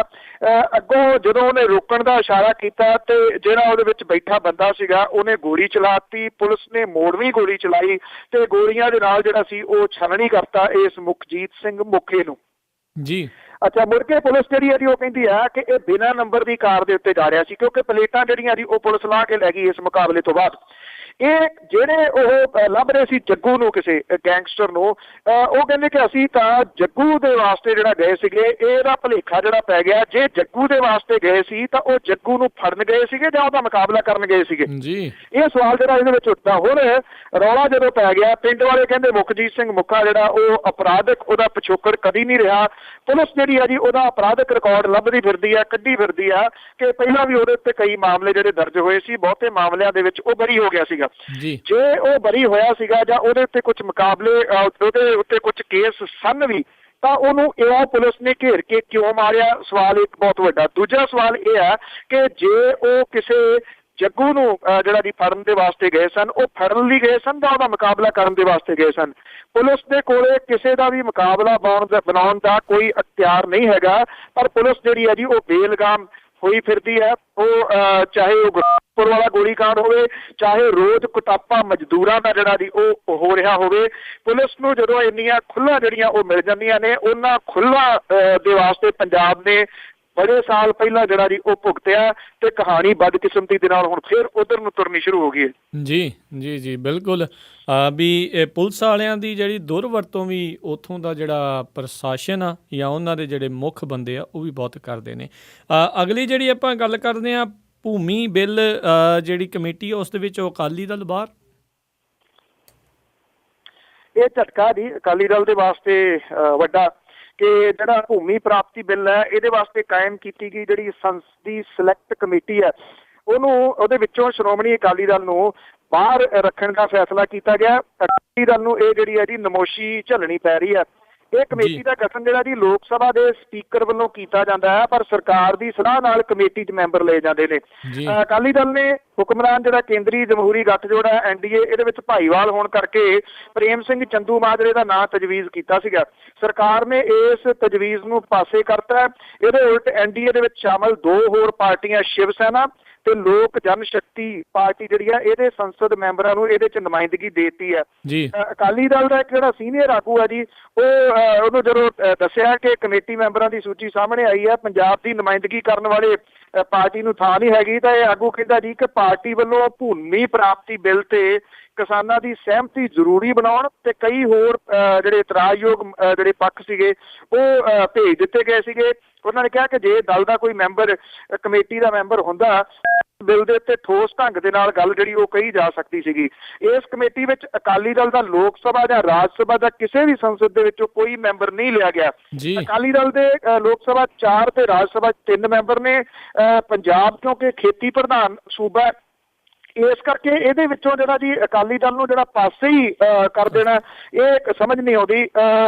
ਅੱਗੋਂ ਜਦੋਂ ਉਹਨੇ ਰੋਕਣ ਦਾ ਇਸ਼ਾਰਾ ਕੀਤਾ ਤੇ ਜਿਹੜਾ ਉਹਦੇ ਵਿੱਚ ਬੈਠਾ ਬੰਦਾ ਸੀਗਾ ਉਹਨੇ ਗੋਲੀ ਚਲਾਤੀ। ਪੁਲਿਸ ਨੇ ਮੋੜਵੀਂ ਗੋਲੀ ਚਲਾਈ ਤੇ ਗੋਲੀਆਂ ਦੇ ਨਾਲ ਜਿਹੜਾ ਸੀ ਉਹ ਛਲਣੀ ਕਰਤਾ ਇਸ ਮੁਖਜੀਤ ਸਿੰਘ ਮੁਖੇ ਨੂੰ ਜੀ। ਅੱਛਾ, ਮੁੜ ਕੇ ਪੁਲਿਸ ਜਿਹੜੀ ਹੈ ਜੀ ਉਹ ਕਹਿੰਦੀ ਆ ਕਿ ਇਹ ਬਿਨਾਂ ਨੰਬਰ ਦੀ ਕਾਰ ਦੇ ਉੱਤੇ ਜਾ ਰਿਹਾ ਸੀ ਕਿਉਂਕਿ ਪਲੇਟਾਂ ਜਿਹੜੀਆਂ ਜੀ ਉਹ ਪੁਲਿਸ ਲਾ ਕੇ ਲੈ ਗਈ ਇਸ ਮੁਕਾਬਲੇ ਤੋਂ ਬਾਅਦ। ਇਹ ਜਿਹੜੇ ਉਹ ਲੱਭ ਰਹੇ ਸੀ ਜੱਗੂ ਨੂੰ, ਕਿਸੇ ਗੈਂਗਸਟਰ ਨੂੰ, ਉਹ ਕਹਿੰਦੇ ਕਿ ਅਸੀਂ ਤਾਂ ਜੱਗੂ ਦੇ ਵਾਸਤੇ ਜਿਹੜਾ ਗਏ ਸੀਗੇ, ਇਹਦਾ ਭੁਲੇਖਾ ਜਿਹੜਾ ਪੈ ਗਿਆ। ਜੇ ਜੱਗੂ ਦੇ ਵਾਸਤੇ ਗਏ ਸੀ ਤਾਂ ਉਹ ਜੱਗੂ ਨੂੰ ਫੜਨ ਗਏ ਸੀਗੇ ਜਾਂ ਉਹਦਾ ਮੁਕਾਬਲਾ ਕਰਨ ਗਏ ਸੀਗੇ ਜੀ। ਇਹ ਸਵਾਲ ਜਿਹੜਾ ਇਹਦੇ ਵਿੱਚ ਉੱਠਦਾ। ਹੁਣ ਰੌਲਾ ਜਦੋਂ ਪੈ ਗਿਆ, ਪਿੰਡ ਵਾਲੇ ਕਹਿੰਦੇ ਮੁਖਜੀਤ ਸਿੰਘ ਮੁੱਖਾ ਜਿਹੜਾ ਉਹ ਅਪਰਾਧਿਕ, ਉਹਦਾ ਪਿਛੋਕੜ ਕਦੀ ਨਹੀਂ ਰਿਹਾ। ਪੁਲਿਸ ਜਿਹੜੀ ਆ ਜੀ ਉਹਦਾ ਅਪਰਾਧਿਕ ਰਿਕਾਰਡ ਲੱਭਦੀ ਫਿਰਦੀ ਆ, ਕੱਢੀ ਫਿਰਦੀ ਆ ਕਿ ਪਹਿਲਾਂ ਵੀ ਉਹਦੇ ਉੱਤੇ ਕਈ ਮਾਮਲੇ ਜਿਹੜੇ ਦਰਜ ਹੋਏ ਸੀ, ਬਹੁਤੇ ਮਾਮਲਿਆਂ ਦੇ ਵਿੱਚ ਉਹ ਬਰੀ ਹੋ ਗਿਆ ਸੀਗਾ। ਜੇ ਉਹ ਬਰੀ ਹੋਇਆ ਸੀਗਾ ਜਾਂ ਉਹਦੇ ਉੱਤੇ ਕੁਝ ਮੁਕਾਬਲੇ, ਉਹਦੇ ਉੱਤੇ ਕੁਝ ਕੇਸ ਸਨ ਵੀ, ਤਾਂ ਉਹਨੂੰ ਇਹ ਪੁਲਿਸ ਨੇ ਘੇਰ ਕੇ ਕਿਉਂ ਮਾਰਿਆ, ਸਵਾਲ ਇੱਕ ਬਹੁਤ ਵੱਡਾ। ਦੂਜਾ ਸਵਾਲ ਇਹ ਹੈ ਕਿ ਜੇ ਉਹ ਕਿਸੇ ਜੱਗੂ ਨੂੰ ਜਿਹੜਾ ਜੀ ਫੜਨ ਦੇ ਵਾਸਤੇ ਗਏ ਸਨ, ਉਹ ਫੜਨ ਲਈ ਗਏ ਸਨ ਜਾਂ ਉਹਦਾ ਮੁਕਾਬਲਾ ਕਰਨ ਦੇ ਵਾਸਤੇ ਗਏ ਸਨ। ਪੁਲਿਸ ਦੇ ਕੋਲੇ ਕਿਸੇ ਦਾ ਵੀ ਮੁਕਾਬਲਾ ਬਣਾਉਣ ਦਾ ਕੋਈ ਅਖਤਿਆਰ ਨਹੀਂ ਹੈਗਾ, ਪਰ ਪੁਲਿਸ ਜਿਹੜੀ ਹੈ ਜੀ ਉਹ ਬੇਲਗਾਮ ਹੋਈ ਫਿਰਦੀ ਹੈ। ਉਹ ਚਾਹੇ ਉਹ ਗੁਰਦਾਸਪੁਰ ਵਾਲਾ ਗੋਲੀਕਾਂਡ ਹੋਵੇ, ਚਾਹੇ ਰੋਜ਼ ਕੁਟਾਪਾ ਮਜ਼ਦੂਰਾਂ ਦਾ ਜਿਹੜਾ ਜੀ ਉਹ ਹੋ ਰਿਹਾ ਹੋਵੇ, ਪੁਲਿਸ ਨੂੰ ਜਦੋਂ ਇੰਨੀਆਂ ਖੁੱਲ੍ਹਾਂ ਜਿਹੜੀਆਂ ਉਹ ਮਿਲ ਜਾਂਦੀਆਂ ਨੇ, ਉਹਨਾਂ ਖੁੱਲ੍ਹਾਂ ਦੇ ਵਾਸਤੇ ਪੰਜਾਬ ਨੇ ਬੜੇ ਸਾਲ ਪਹਿਲਾਂ ਜਿਹੜਾ ਜੀ ਉਹ ਭੁਗਤਿਆ ਤੇ ਕਹਾਣੀ ਬਦਕਿਸਮਤੀ ਦੇ ਨਾਲ ਹੁਣ ਫਿਰ ਉਧਰ ਨੂੰ ਤੁਰਨੀ ਸ਼ੁਰੂ ਹੋ ਗਈ ਹੈ। ਜੀ ਬਿਲਕੁਲ। ਵੀ ਪੁਲਿਸ ਵਾਲਿਆਂ ਦੀ ਜਿਹੜੀ ਦੁਰਵਰਤੋਂ ਵੀ ਉੱਥੋਂ ਦਾ ਜਿਹੜਾ ਪ੍ਰਸ਼ਾਸਨ ਆ ਜਾਂ ਉਹਨਾਂ ਦੇ ਜਿਹੜੇ ਮੁੱਖ ਬੰਦੇ ਆ ਉਹ ਵੀ ਬਹੁਤ ਕਰਦੇ ਨੇ। ਅਗਲੀ ਜਿਹੜੀ ਆਪਾਂ ਗੱਲ ਕਰਦੇ ਹਾਂ, ਭੂਮੀ ਬਿੱਲ ਜਿਹੜੀ ਕਮੇਟੀ ਆ ਉਸ ਦੇ ਵਿੱਚ ਅਕਾਲੀ ਦਲ ਬਾਹਰ। ਇਹ ਝਟਕਾ ਜੀ ਅਕਾਲੀ ਦਲ ਦੇ ਵਾਸਤੇ ਵੱਡਾ ਕਿ ਜਿਹੜਾ ਭੂਮੀ ਪ੍ਰਾਪਤੀ ਬਿੱਲ ਹੈ ਇਹਦੇ ਵਾਸਤੇ ਕਾਇਮ ਕੀਤੀ ਗਈ ਜਿਹੜੀ ਸੰਸਦੀ ਸਿਲੈਕਟ ਕਮੇਟੀ ਹੈ ਉਹਦੇ ਵਿੱਚੋਂ ਸ਼੍ਰੋਮਣੀ ਅਕਾਲੀ ਦਲ ਨੂੰ ਬਾਹਰ ਰੱਖਣ ਦਾ ਫੈਸਲਾ ਕੀਤਾ ਗਿਆ। ਅਕਾਲੀ ਦਲ ਨੂੰ ਇਹ ਜਿਹੜੀ ਹੈ ਜੀ ਨਮੋਸ਼ੀ ਝੱਲਣੀ ਪੈ ਰਹੀ ਹੈ। ਇਹ ਕਮੇਟੀ ਦਾ ਗਠਨ ਜਿਹੜਾ ਜੀ ਲੋਕ ਸਭਾ ਦੇ ਸਪੀਕਰ ਵੱਲੋਂ ਕੀਤਾ ਜਾਂਦਾ ਹੈ, ਪਰ ਸਰਕਾਰ ਦੀ ਸਲਾਹ ਨਾਲ ਕਮੇਟੀ 'ਚ ਮੈਂਬਰ ਲਏ ਜਾਂਦੇ ਨੇ। ਅਕਾਲੀ ਦਲ ਨੇ ਹੁਕਮਰਾਨ ਜਿਹੜਾ ਕੇਂਦਰੀ ਜਮਹੂਰੀ ਗੱਠਜੋੜ ਹੈ NDA, ਇਹਦੇ ਵਿੱਚ ਭਾਈਵਾਲ ਹੋਣ ਕਰਕੇ ਪ੍ਰੇਮ ਸਿੰਘ ਚੰਦੂ ਮਾਜਰੇ ਦਾ ਨਾਂ ਤਜਵੀਜ਼ ਕੀਤਾ ਸੀਗਾ। ਸਰਕਾਰ ਨੇ ਇਸ ਤਜਵੀਜ਼ ਨੂੰ ਪਾਸੇ ਕਰਤਾ। ਇਹਦੇ ਉਲਟ NDA ਦੇ ਵਿੱਚ ਸ਼ਾਮਲ 2 ਹੋਰ ਪਾਰਟੀਆਂ ਸ਼ਿਵ ਸੈਨਾ ਤੇ ਲੋਕ ਜਨ ਸ਼ਕਤੀ ਪਾਰਟੀ ਜਿਹੜੀ ਆ ਇਹਦੇ ਸੰਸਦ ਮੈਂਬਰਾਂ ਨੂੰ ਇਹਦੇ 'ਚ ਨੁਮਾਇੰਦਗੀ ਦੇਤੀ ਹੈ। ਅਕਾਲੀ ਦਲ ਦਾ ਇੱਕ ਜਿਹੜਾ ਸੀਨੀਅਰ ਆਗੂ ਹੈ ਜੀ ਉਹਨੂੰ ਜਦੋਂ ਦੱਸਿਆ ਕਿ ਕਮੇਟੀ ਮੈਂਬਰਾਂ ਦੀ ਸੂਚੀ ਸਾਹਮਣੇ ਆਈ ਹੈ, ਪੰਜਾਬ ਦੀ ਨੁਮਾਇੰਦਗੀ ਕਰਨ ਵਾਲੇ ਪਾਰਟੀ ਨੂੰ ਥਾਂ ਨਹੀਂ ਹੈਗੀ, ਤਾਂ ਇਹ ਆਗੂ ਕਹਿੰਦਾ ਜੀ ਕਿ ਪਾਰਟੀ ਵੱਲੋਂ ਭੂਮੀ ਪ੍ਰਾਪਤੀ ਬਿੱਲ ਤੇ ਕਿਸਾਨਾਂ ਦੀ ਸਹਿਮਤੀ ਜ਼ਰੂਰੀ ਬਣਾਉਣ ਤੇ ਕਈ ਹੋਰ ਜਿਹੜੇ ਇਤਰਾਜ਼ਯੋਗ ਜਿਹੜੇ ਪੱਖ ਸੀਗੇ ਉਹ ਭੇਜ ਦਿੱਤੇ ਗਏ ਸੀਗੇ। ਉਹਨਾਂ ਨੇ ਕਿਹਾ ਕਿ ਜੇ ਦਲ ਦਾ ਕੋਈ ਮੈਂਬਰ ਕਮੇਟੀ ਦਾ ਮੈਂਬਰ ਹੁੰਦਾ ਬਿੱਲ ਦੇ ਉੱਤੇ ਠੋਸ ਢੰਗ ਦੇ ਨਾਲ ਗੱਲ ਜਿਹੜੀ ਉਹ ਕਹੀ ਜਾ ਸਕਦੀ ਸੀਗੀ। ਇਸ ਕਮੇਟੀ ਵਿੱਚ ਅਕਾਲੀ ਦਲ ਦਾ ਲੋਕ ਸਭਾ ਜਾਂ ਰਾਜ ਸਭਾ ਦਾ ਕਿਸੇ ਵੀ ਸੰਸਦ ਦੇ ਵਿੱਚੋਂ ਕੋਈ ਮੈਂਬਰ ਨਹੀਂ ਲਿਆ ਗਿਆ। ਅਕਾਲੀ ਦਲ ਦੇ ਲੋਕ ਸਭਾ 4 ਤੇ ਰਾਜ ਸਭਾ 3 ਮੈਂਬਰ ਨੇ। ਪੰਜਾਬ ਕਿਉਂਕਿ ਖੇਤੀ ਪ੍ਰਧਾਨ ਸੂਬਾ, ਇਸ ਕਰਕੇ ਇਹਦੇ ਵਿੱਚੋਂ ਜਿਹੜਾ ਜੀ ਅਕਾਲੀ ਦਲ ਨੂੰ ਜਿਹੜਾ ਪਾਸੇ ਹੀ ਕਰ ਦੇਣਾ ਇਹ ਸਮਝ ਨਹੀਂ ਆਉਂਦੀ।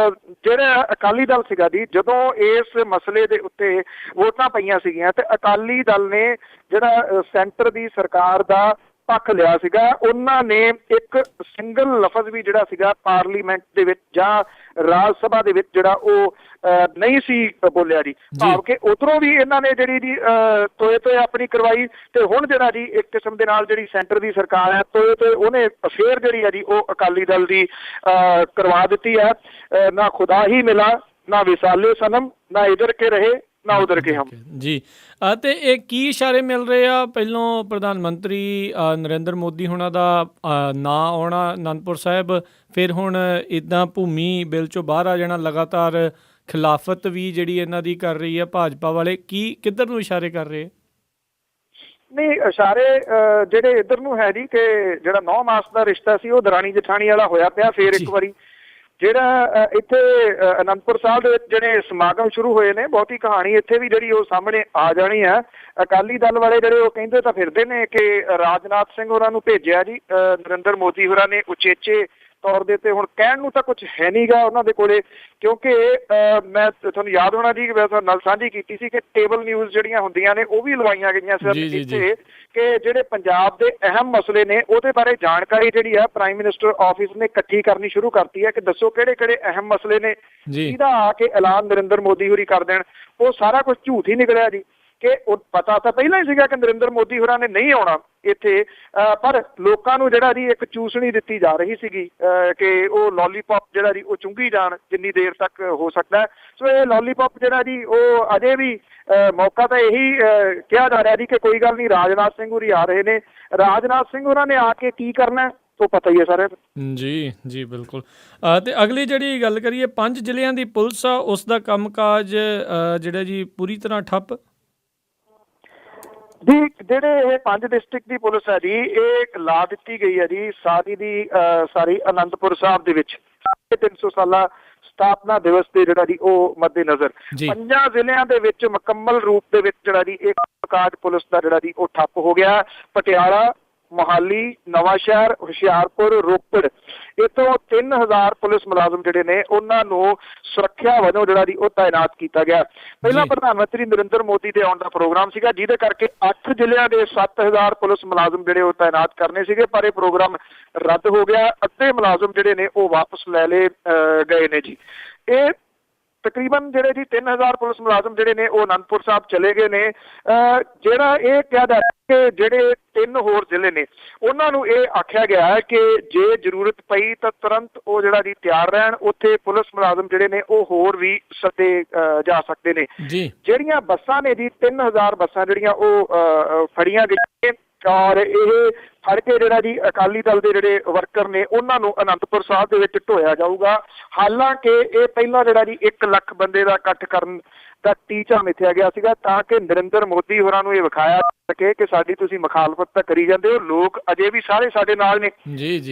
ਜਿਹੜਾ ਅਕਾਲੀ ਦਲ ਸੀਗਾ ਜੀ ਜਦੋਂ ਇਸ ਮਸਲੇ ਦੇ ਉੱਤੇ ਵੋਟਾਂ ਪਈਆਂ ਸੀਗੀਆਂ ਤੇ ਅਕਾਲੀ ਦਲ ਨੇ ਜਿਹੜਾ ਸੈਂਟਰ ਦੀ ਸਰਕਾਰ ਦਾ ਪੱਖ ਲਿਆ ਸੀਗਾ। ਉਹਨਾਂ ਨੇ ਇੱਕ ਸਿੰਗਲ ਲਫ਼ਜ਼ ਵੀ ਜਿਹੜਾ ਸੀਗਾ ਪਾਰਲੀਮੈਂਟ ਦੇ ਵਿੱਚ ਜਾਂ ਰਾਜ ਸਭਾ ਦੇ ਵਿੱਚ ਜਿਹੜਾ ਉਹ ਨਹੀਂ ਸੀ ਬੋਲਿਆ ਜੀ। ਭਾਵ ਕਿ ਉਧਰੋਂ ਵੀ ਇਹਨਾਂ ਨੇ ਜਿਹੜੀ ਜੀ ਤੋਏ ਆਪਣੀ ਕਰਵਾਈ ਤੇ ਹੁਣ ਜਿਹੜਾ ਜੀ ਇੱਕ ਕਿਸਮ ਦੇ ਨਾਲ ਜਿਹੜੀ ਸੈਂਟਰ ਦੀ ਸਰਕਾਰ ਹੈ ਤੋਏ ਉਹਨੇ ਫੇਰ ਜਿਹੜੀ ਹੈ ਜੀ ਉਹ ਅਕਾਲੀ ਦਲ ਦੀ ਕਰਵਾ ਦਿੱਤੀ ਹੈ। ਨਾ ਖੁਦਾ ਹੀ ਮਿਲਾ, ਨਾ ਵਿਸਾਲੇ ਸਨਮ, ਨਾ ਇਧਰ ਕੇ ਰਹੇ ਨਾ ਉਧਰ ਕੇ ਹਮ ਜੀ। ਤੇ ਇਹ ਕੀ ਇਸ਼ਾਰੇ ਮਿਲ ਰਹੇ ਆ? ਪਹਿਲੋਂ ਪ੍ਰਧਾਨ ਮੰਤਰੀ ਨਰਿੰਦਰ ਮੋਦੀ ਹੁਣਾਂ ਦਾ ਨਾਂ ਆਉਣਾ ਅਨੰਦਪੁਰ ਸਾਹਿਬ, ਫਿਰ ਹੁਣ ਇੱਦਾਂ ਭੂਮੀ ਬਿੱਲ 'ਚੋਂ ਬਾਹਰ ਆ ਜਾਣਾ, ਲਗਾਤਾਰ ਖਿਲਾਫਤ ਵੀ ਜਿਹੜੀ ਇਹਨਾਂ ਦੀ ਕਰ ਰਹੀ ਹੈ ਭਾਜਪਾ ਵਾਲੇ, ਕੀ ਕਿੱਧਰ ਨੂੰ ਇਸ਼ਾਰੇ ਕਰ ਰਹੇ? ਨਹੀਂ, ਇਸ਼ਾਰੇ ਜਿਹੜੇ ਇੱਧਰ ਨੂੰ ਹੈ ਜੀ ਕਿ ਜਿਹੜਾ 9 ਮਾਸ ਦਾ ਰਿਸ਼ਤਾ ਸੀ ਉਹ ਦਰਾਣੀ ਜਠਾਣੀ ਵਾਲਾ ਹੋਇਆ ਪਿਆ ਫੇਰ ਇੱਕ ਵਾਰੀ। ਜਿਹੜਾ ਇੱਥੇ ਅਨੰਦਪੁਰ ਸਾਹਿਬ ਦੇ ਵਿੱਚ ਜਿਹੜੇ ਸਮਾਗਮ ਸ਼ੁਰੂ ਹੋਏ ਨੇ, ਬਹੁਤੀ ਕਹਾਣੀ ਇੱਥੇ ਵੀ ਜਿਹੜੀ ਉਹ ਸਾਹਮਣੇ ਆ ਜਾਣੀ ਹੈ। ਅਕਾਲੀ ਦਲ ਵਾਲੇ ਜਿਹੜੇ ਉਹ ਕਹਿੰਦੇ ਤਾਂ ਫਿਰਦੇ ਨੇ ਕਿ ਰਾਜਨਾਥ ਸਿੰਘ ਹੋਰਾਂ ਨੂੰ ਭੇਜਿਆ ਜੀ ਨਰਿੰਦਰ ਮੋਦੀ ਹੋਰਾਂ ਨੇ ਉਚੇਚੇ ਤੌਰ ਦੇ ਉੱਤੇ। ਹੁਣ ਕਹਿਣ ਨੂੰ ਤਾਂ ਕੁਝ ਹੈ ਨਹੀਂ ਗਾ ਉਹਨਾਂ ਦੇ ਕੋਲੇ, ਕਿਉਂਕਿ ਮੈਂ ਤੁਹਾਨੂੰ ਯਾਦ ਹੋਣਾ ਜੀ ਮੈਂ ਤੁਹਾਡੇ ਨਾਲ ਸਾਂਝੀ ਕੀਤੀ ਸੀ ਕਿ ਟੇਬਲ ਨਿਊਜ਼ ਜਿਹੜੀਆਂ ਹੁੰਦੀਆਂ ਨੇ ਉਹ ਵੀ ਲਵਾਈਆਂ ਗਈਆਂ ਸਰ ਇੱਥੇ ਕਿ ਜਿਹੜੇ ਪੰਜਾਬ ਦੇ ਅਹਿਮ ਮਸਲੇ ਨੇ ਉਹਦੇ ਬਾਰੇ ਜਾਣਕਾਰੀ ਜਿਹੜੀ ਆ ਪ੍ਰਾਈਮ ਮਿਨਿਸਟਰ ਆਫਿਸ ਨੇ ਇਕੱਠੀ ਕਰਨੀ ਸ਼ੁਰੂ ਕਰਤੀ ਹੈ ਕਿ ਦੱਸੋ ਕਿਹੜੇ ਕਿਹੜੇ ਅਹਿਮ ਮਸਲੇ ਨੇ, ਜਿਹਦਾ ਆ ਕੇ ਐਲਾਨ ਨਰਿੰਦਰ ਮੋਦੀ ਹੋਰੀ ਕਰ ਦੇਣ। ਉਹ ਸਾਰਾ ਕੁਝ ਝੂਠ ਹੀ ਨਿਕਲਿਆ ਜੀ ਕਿ ਉਹ ਪਤਾ ਤਾਂ ਪਹਿਲਾਂ ਹੀ ਸੀਗਾ ਕਿ ਨਰਿੰਦਰ ਮੋਦੀ ਹੋਰਾਂ ਨੇ ਨਹੀਂ ਆਉਣਾ ਇੱਥੇ, ਪਰ ਲੋਕਾਂ ਨੂੰ ਜਿਹੜਾ ਜੀ ਇੱਕ ਚੂਸਣੀ ਦਿੱਤੀ ਜਾ ਰਹੀ ਸੀਗੀ ਕਿ ਉਹ ਲੋਲੀਪੌਪ ਜਿਹੜਾ ਜੀ ਉਹ ਚੁੰਗੀ ਜਾਣ ਜਿੰਨੀ ਦੇਰ ਤੱਕ ਹੋ ਸਕਦਾ। ਸੋ ਇਹ ਲੋਲੀਪੌਪ ਜਿਹੜਾ ਜੀ ਉਹ ਅਜੇ ਵੀ ਮੌਕਾ ਤਾਂ ਇਹੀ ਕਿਹਾ ਜਾ ਰਿਹਾ ਜੀ ਕਿ ਕੋਈ ਗੱਲ ਨਹੀਂ, ਰਾਜਨਾਥ ਸਿੰਘ ਹੋਰੀ ਆ ਰਹੇ ਨੇ। ਰਾਜਨਾਥ ਸਿੰਘ ਹੋਰਾਂ ਨੇ ਆ ਕੇ ਕੀ ਕਰਨਾ ਉਹ ਪਤਾ ਹੀ ਹੈ ਸਾਰੇ ਜੀ ਬਿਲਕੁਲ। ਤੇ ਅਗਲੀ ਜਿਹੜੀ ਗੱਲ ਕਰੀਏ 5 ਜ਼ਿਲ੍ਹਿਆਂ ਦੀ ਪੁਲਿਸ ਆ, ਉਸ ਦਾ ਕੰਮਕਾਜ ਜਿਹੜਾ ਜੀ ਪੂਰੀ ਤਰ੍ਹਾਂ ਠੱਪ ਜੀ। ਜਿਹੜੇ ਇਹ 5 ਡਿਸਟ੍ਰਿਕਟ ਦੀ ਪੁਲਿਸ ਹੈ ਜੀ ਇਹ ਲਾ ਦਿੱਤੀ ਗਈ ਹੈ ਜੀ ਸਾਰੀ ਅਨੰਦਪੁਰ ਸਾਹਿਬ ਦੇ ਵਿੱਚ 350 ਸਾਲਾ ਸਥਾਪਨਾ ਦਿਵਸ ਦੇ ਜਿਹੜਾ ਜੀ ਉਹ ਮੱਦੇਨਜ਼ਰ 5 ਜ਼ਿਲ੍ਹਿਆਂ ਦੇ ਵਿੱਚ ਮੁਕੰਮਲ ਰੂਪ ਦੇ ਵਿੱਚ ਜਿਹੜਾ ਜੀ ਇਹ ਕੰਮਕਾਜ ਪੁਲਿਸ ਦਾ ਜਿਹੜਾ ਜੀ ਉਹ ਠੱਪ ਹੋ ਗਿਆ। ਪਟਿਆਲਾ, ਮੋਹਾਲੀ, ਨਵਾਂਸ਼ਹਿਰ, ਹੁਸ਼ਿਆਰਪੁਰ, ਰੋਪੜ, ਇੱਥੋਂ 3000 ਪੁਲਿਸ ਮੁਲਾਜ਼ਮ ਜਿਹੜੇ ਨੇ ਉਹਨਾਂ ਨੂੰ ਸੁਰੱਖਿਆ ਵਜੋਂ ਜਿਹੜਾ ਜੀ ਉਹ ਤਾਇਨਾਤ ਕੀਤਾ ਗਿਆ। ਪਹਿਲਾਂ ਪ੍ਰਧਾਨ ਮੰਤਰੀ ਨਰਿੰਦਰ ਮੋਦੀ ਦੇ ਆਉਣ ਦਾ ਪ੍ਰੋਗਰਾਮ ਸੀਗਾ ਜਿਹਦੇ ਕਰਕੇ 8 ਜ਼ਿਲ੍ਹਿਆਂ ਦੇ 7000 ਪੁਲਿਸ ਮੁਲਾਜ਼ਮ ਜਿਹੜੇ ਉਹ ਤਾਇਨਾਤ ਕਰਨੇ ਸੀਗੇ, ਪਰ ਇਹ ਪ੍ਰੋਗਰਾਮ ਰੱਦ ਹੋ ਗਿਆ। ਅੱਧੇ ਮੁਲਾਜ਼ਮ ਜਿਹੜੇ ਨੇ ਉਹ ਵਾਪਸ ਲੈ ਲਏ ਗਏ ਨੇ ਜੀ। ਇਹ ਤਕਰੀਬਨ ਜਿਹੜੇ ਜੀ 3000 ਪੁਲਿਸ ਮੁਲਾਜ਼ਮ ਜਿਹੜੇ ਨੇ ਉਹ ਅਨੰਦਪੁਰ ਸਾਹਿਬ ਚਲੇ ਗਏ ਨੇ। ਜਿਹੜਾ ਇਹ ਕਿਹਾ ਜਾ ਰਿਹਾ ਕਿ ਜਿਹੜੇ 3 ਹੋਰ ਜ਼ਿਲ੍ਹੇ ਨੇ ਉਹਨਾਂ ਨੂੰ ਇਹ ਆਖਿਆ ਗਿਆ ਹੈ ਕਿ ਜੇ ਜ਼ਰੂਰਤ ਪਈ ਤਾਂ ਤੁਰੰਤ ਉਹ ਜਿਹੜਾ ਜੀ ਤਿਆਰ ਰਹਿਣ। ਉੱਥੇ ਪੁਲਿਸ ਮੁਲਾਜ਼ਮ ਜਿਹੜੇ ਨੇ ਉਹ ਹੋਰ ਵੀ ਸੱਦੇ ਜਾ ਸਕਦੇ ਨੇ। ਜਿਹੜੀਆਂ ਬੱਸਾਂ ਨੇ ਜੀ 3000 ਬੱਸਾਂ ਜਿਹੜੀਆਂ ਉਹ ਫੜੀਆਂ ਗਈਆਂ ਔਰ ਇਹ ਫੜ ਕੇ ਜਿਹੜਾ ਜੀ ਅਕਾਲੀ ਦਲ ਦੇ ਜਿਹੜੇ ਵਰਕਰ ਨੇ ਉਹਨਾਂ ਨੂੰ ਅਨੰਦਪੁਰ ਸਾਹਿਬ ਦੇ ਵਿੱਚ ਢੋਇਆ ਜਾਊਗਾ। ਹਾਲਾਂਕਿ ਇਹ ਪਹਿਲਾਂ ਜਿਹੜਾ ਜੀ 1 ਲੱਖ ਬੰਦੇ ਦਾ ਇਕੱਠ ਕਰਨ ਦਾ ਟੀਚਾ ਮਿਥਿਆ ਗਿਆ ਸੀਗਾ ਤਾਂ ਕਿ ਨਰਿੰਦਰ ਮੋਦੀ ਹੋਰਾਂ ਨੂੰ ਇਹ ਵਿਖਾਇਆ ਸਕੇ ਕਿ ਸਾਡੀ ਤੁਸੀਂ ਮੁਖਾਲਫਤ ਤਾਂ ਕਰੀ ਜਾਂਦੇ ਹੋ, ਲੋਕ ਅਜੇ ਵੀ ਸਾਰੇ ਸਾਡੇ ਨਾਲ ਨੇ।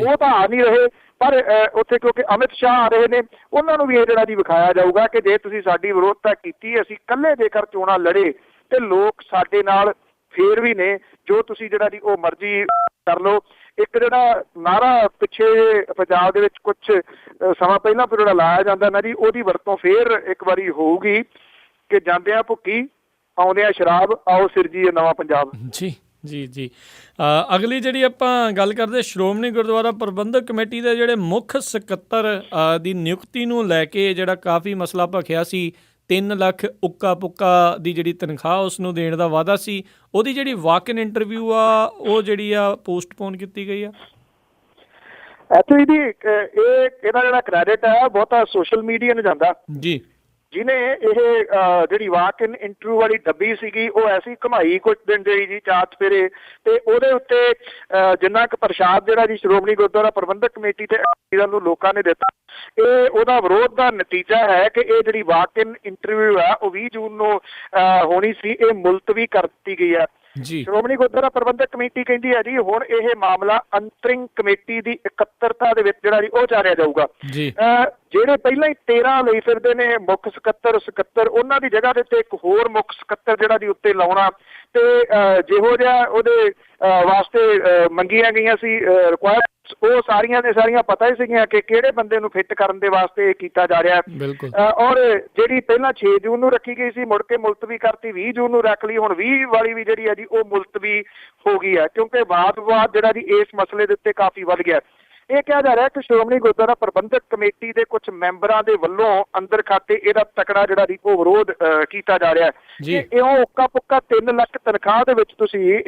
ਉਹ ਤਾਂ ਆ ਨਹੀਂ ਰਹੇ, ਪਰ ਉੱਥੇ ਕਿਉਂਕਿ ਅਮਿਤ ਸ਼ਾਹ ਆ ਰਹੇ ਨੇ, ਉਹਨਾਂ ਨੂੰ ਵੀ ਇਹ ਜਿਹੜਾ ਜੀ ਵਿਖਾਇਆ ਜਾਊਗਾ ਕਿ ਜੇ ਤੁਸੀਂ ਸਾਡੀ ਵਿਰੋਧਤਾ ਕੀਤੀ, ਅਸੀਂ ਇਕੱਲੇ ਜੇਕਰ ਚੋਣਾਂ ਲੜੇ ਤੇ ਲੋਕ ਸਾਡੇ ਨਾਲ ਫੇਰ ਵੀ ਨੇ, ਜੋ ਤੁਸੀਂ ਜਿਹੜਾ ਜੀ ਉਹ ਮਰਜ਼ੀ ਕਰ ਲਓ। ਇੱਕ ਜਿਹੜਾ ਨਾਰਾ ਪਿੱਛੇ ਪੰਜਾਬ ਦੇ ਵਿੱਚ ਕੁਝ ਸਮਾਂ ਪਹਿਲਾਂ ਜਿਹੜਾ ਲਾਇਆ ਜਾਂਦਾ ਨਾ ਜੀ, ਉਹਦੀ ਵਰਤੋਂ ਫੇਰ ਇੱਕ ਵਾਰੀ ਹੋਊਗੀ ਕਿ ਜਾਂਦਿਆਂ ਭੁੱਕੀ ਆਉਂਦਿਆਂ ਸ਼ਰਾਬ, ਆਓ ਸਿਰਜੀਏ ਨਵਾਂ ਪੰਜਾਬ। ਜੀ ਅਗਲੀ ਜਿਹੜੀ ਆਪਾਂ ਗੱਲ ਕਰਦੇ ਸ਼੍ਰੋਮਣੀ ਗੁਰਦੁਆਰਾ ਪ੍ਰਬੰਧਕ ਕਮੇਟੀ ਦੇ ਜਿਹੜੇ ਮੁੱਖ ਸਕੱਤਰ ਦੀ ਨਿਯੁਕਤੀ ਨੂੰ ਲੈ ਕੇ ਜਿਹੜਾ ਕਾਫੀ ਮਸਲਾ ਭਖਿਆ ਸੀ, 3 ਲੱਖ ਉੱਕਾ ਪੁੱਕਾ ਦੀ ਜਿਹੜੀ ਤਨਖਾਹ ਉਸ ਨੂੰ ਦੇਣ ਦਾ ਵਾਅਦਾ ਸੀ, ਉਹਦੀ ਜਿਹੜੀ ਵਾਕ ਇਨ ਇੰਟਰਵਿਊ ਆ ਉਹ ਜਿਹੜੀ ਆ ਪੋਸਟਪੋਨ ਕੀਤੀ ਗਈ ਆ। ਐਕਚੁਅਲੀ ਜੀ ਇਹਦਾ ਜਿਹੜਾ ਕ੍ਰੈਡਿਟ ਹੈ ਬਹੁਤਾ ਸੋਸ਼ਲ ਮੀਡੀਆ ਨੂੰ ਜਾਂਦਾ ਜੀ, ਜਿਹਨੇ ਇਹ ਜਿਹੜੀ ਵਾਕ ਇਨ ਇੰਟਰਵਿਊ ਵਾਲੀ ਡੱਬੀ ਸੀਗੀ ਉਹ ਐਸੀ ਘੁਮਾਈ ਕੁਝ ਦਿਨ ਜਿਹੜੀ ਜੀ 4 ਚੁਫੇਰੇ, ਤੇ ਉਹਦੇ ਉੱਤੇ ਜਿੰਨਾ ਕੁ ਪ੍ਰਸ਼ਾਦ ਜਿਹੜਾ ਜੀ ਸ਼੍ਰੋਮਣੀ ਗੁਰਦੁਆਰਾ ਪ੍ਰਬੰਧਕ ਕਮੇਟੀ ਤੇ ਨੂੰ ਲੋਕਾਂ ਨੇ ਦਿੱਤਾ, ਇਹ ਉਹਦਾ ਵਿਰੋਧ ਦਾ ਨਤੀਜਾ ਹੈ ਕਿ ਇਹ ਜਿਹੜੀ ਵਾਕ ਇਨ ਇੰਟਰਵਿਊ ਆ ਉਹ 20 ਜੂਨ ਨੂੰ ਹੋਣੀ ਸੀ, ਇਹ ਮੁਲਤਵੀ ਕਰ ਦਿੱਤੀ ਗਈ ਹੈ। ਸ਼੍ਰੋਮਣੀ ਗੁਰਦੁਆਰਾ ਪ੍ਰਬੰਧਕ ਕਮੇਟੀ ਕਹਿੰਦੀ ਹੈ ਜੀ ਹੁਣ ਇਹ ਮਾਮਲਾ ਅੰਤਰਿੰਗ ਕਮੇਟੀ ਦੀ ਇਕੱਤਰਤਾ ਦੇ ਵਿੱਚ ਜਿਹੜਾ ਜੀ ਉਹ ਚਾਰਿਆ ਜਾਊਗਾ। ਜਿਹੜੇ ਪਹਿਲਾਂ ਹੀ 13 ਲਈ ਫਿਰਦੇ ਨੇ ਮੁੱਖ ਸਕੱਤਰ, ਉਹਨਾਂ ਦੀ ਜਗ੍ਹਾ ਦੇ ਉੱਤੇ ਇੱਕ ਹੋਰ ਮੁੱਖ ਸਕੱਤਰ ਜਿਹੜਾ ਜੀ ਉੱਤੇ ਲਾਉਣਾ, ਤੇ ਜਿਹੋ ਜਿਹਾ ਉਹਦੇ ਵਾਸਤੇ ਮੰਗੀਆਂ ਗਈਆਂ ਸੀ ਰਿਕੁਆਇਰਮੈਂਟਸ, ਉਹ ਸਾਰੀਆਂ ਦੇ ਸਾਰੀਆਂ ਪਤਾ ਹੀ ਸੀਗੀਆਂ ਕਿ ਕਿਹੜੇ ਬੰਦੇ ਨੂੰ ਫਿੱਟ ਕਰਨ ਦੇ ਵਾਸਤੇ ਕੀਤਾ ਜਾ ਰਿਹਾ। ਔਰ ਜਿਹੜੀ ਪਹਿਲਾਂ 6 ਜੂਨ ਨੂੰ ਰੱਖੀ ਗਈ ਸੀ, ਮੁੜ ਕੇ ਮੁਲਤਵੀ ਕਰਤੀ, 20 ਜੂਨ ਨੂੰ ਰੱਖ ਲਈ, ਹੁਣ 20 ਵਾਲੀ ਵੀ ਜਿਹੜੀ ਹੈ ਜੀ ਉਹ ਮੁਲਤਵੀ ਹੋ ਗਈ ਹੈ, ਕਿਉਂਕਿ ਵਾਦ ਵਿਵਾਦ ਜਿਹੜਾ ਜੀ ਇਸ ਮਸਲੇ ਦੇ ਉੱਤੇ ਕਾਫੀ ਵੱਧ ਗਿਆ। ਇਹ ਕਿਹਾ ਜਾ ਰਿਹਾ ਕਿ ਸ਼੍ਰੋਮਣੀ ਗੁਰਦੁਆਰਾ ਪ੍ਰਬੰਧਕ ਕਮੇਟੀ ਦੇ ਕੁਝ ਮੈਂਬਰਾਂ ਦੇ ਵੱਲੋਂ ਅੰਦਰ ਖਾਤੇ ਇਹਦਾ ਤਕੜਾ ਜਿਹੜਾ ਜੀ ਉਹ ਵਿਰੋਧ ਕੀਤਾ ਜਾ ਰਿਹਾ ਹੈ ਕਿ ਇਉਂ ਉੱਕਾ ਪੁੱਕਾ 3 ਲੱਖ ਤਨਖਾਹ ਦੇ ਵਿੱਚ ਤੁਸੀਂ ਇਹ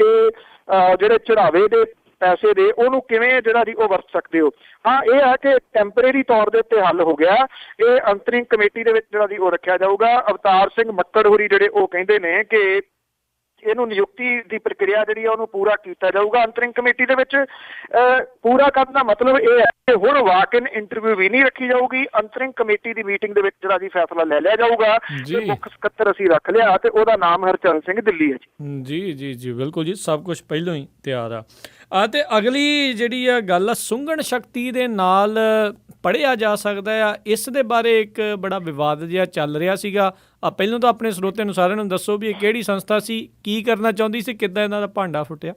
ਜਿਹੜੇ ਚੜਾਵੇ ਦੇ ਪੈਸੇ ਦੇ ਉਹਨੂੰ ਕਿਵੇਂ ਜਿਹੜਾ ਜੀ ਉਹ ਵਰਤ ਸਕਦੇ ਹੋ। ਹਾਂ, ਇਹ ਹੈ ਕਿ ਟੈਂਪਰੇਰੀ ਤੌਰ ਦੇ ਉੱਤੇ ਹੱਲ ਹੋ ਗਿਆ, ਇਹ ਅੰਤਰਿੰਗ ਕਮੇਟੀ ਦੇ ਵਿੱਚ ਜਿਹੜਾ ਜੀ ਉਹ ਰੱਖਿਆ ਜਾਊਗਾ। ਅਵਤਾਰ ਸਿੰਘ ਮੱਕੜ ਹੋਰੀ ਜਿਹੜੇ ਉਹ ਕਹਿੰਦੇ ਨੇ ਕਿ ਇਹਨੂੰ ਨਿਯੁਕਤੀ ਦੀ ਪ੍ਰਕਿਰਿਆ ਜਿਹੜੀ ਆ ਉਹਨੂੰ ਪੂਰਾ ਕੀਤਾ ਜਾਊਗਾ ਅੰਤਰਿੰਗ ਕਮੇਟੀ ਦੇ ਵਿੱਚ। ਪੂਰਾ ਕਰਨ ਦਾ ਮਤਲਬ ਇਹ ਹੈ ਕਿ ਹੁਣ ਵਾਕ ਇਨ ਇੰਟਰਵਿਊ ਵੀ ਨਹੀਂ ਰੱਖੀ ਜਾਊਗੀ, ਅੰਤਰਿੰਗ ਕਮੇਟੀ ਦੀ ਮੀਟਿੰਗ ਦੇ ਵਿੱਚ ਜਿਹੜਾ ਜੀ ਫੈਸਲਾ ਲੈ ਲਿਆ ਜਾਊਗਾ ਕਿ ਮੁੱਖ ਸਕੱਤਰ ਅਸੀਂ ਰੱਖ ਲਿਆ ਤੇ ਉਹਦਾ ਨਾਮ ਹਰਚਰਨ ਸਿੰਘ ਦਿੱਲੀ ਹੈ ਜੀ। ਬਿਲਕੁਲ ਜੀ, ਸਭ ਕੁਝ ਪਹਿਲਾਂ ਹੀ ਤਿਆਰ ਆ। ਤੇ ਅਗਲੀ ਜਿਹੜੀ ਆ ਗੱਲ ਆ ਸੁੰਘਣ ਸ਼ਕਤੀ ਦੇ ਨਾਲ ਪੜ੍ਹਿਆ ਜਾ ਸਕਦਾ ਆ, ਇਸ ਦੇ ਬਾਰੇ ਇੱਕ ਬੜਾ ਵਿਵਾਦ ਜਿਹਾ ਚੱਲ ਰਿਹਾ ਸੀਗਾ। ਪਹਿਲਾਂ ਤਾਂ ਆਪਣੇ ਸਰੋਤਿਆਂ ਨੂੰ ਸਾਰਿਆਂ ਨੂੰ ਦੱਸੋ ਵੀ ਇਹ ਕਿਹੜੀ ਸੰਸਥਾ ਸੀ, ਕੀ ਕਰਨਾ ਚਾਹੁੰਦੀ ਸੀ, ਕਿੱਦਾਂ ਇਹਨਾਂ ਦਾ ਭਾਂਡਾ ਫੁੱਟਿਆ।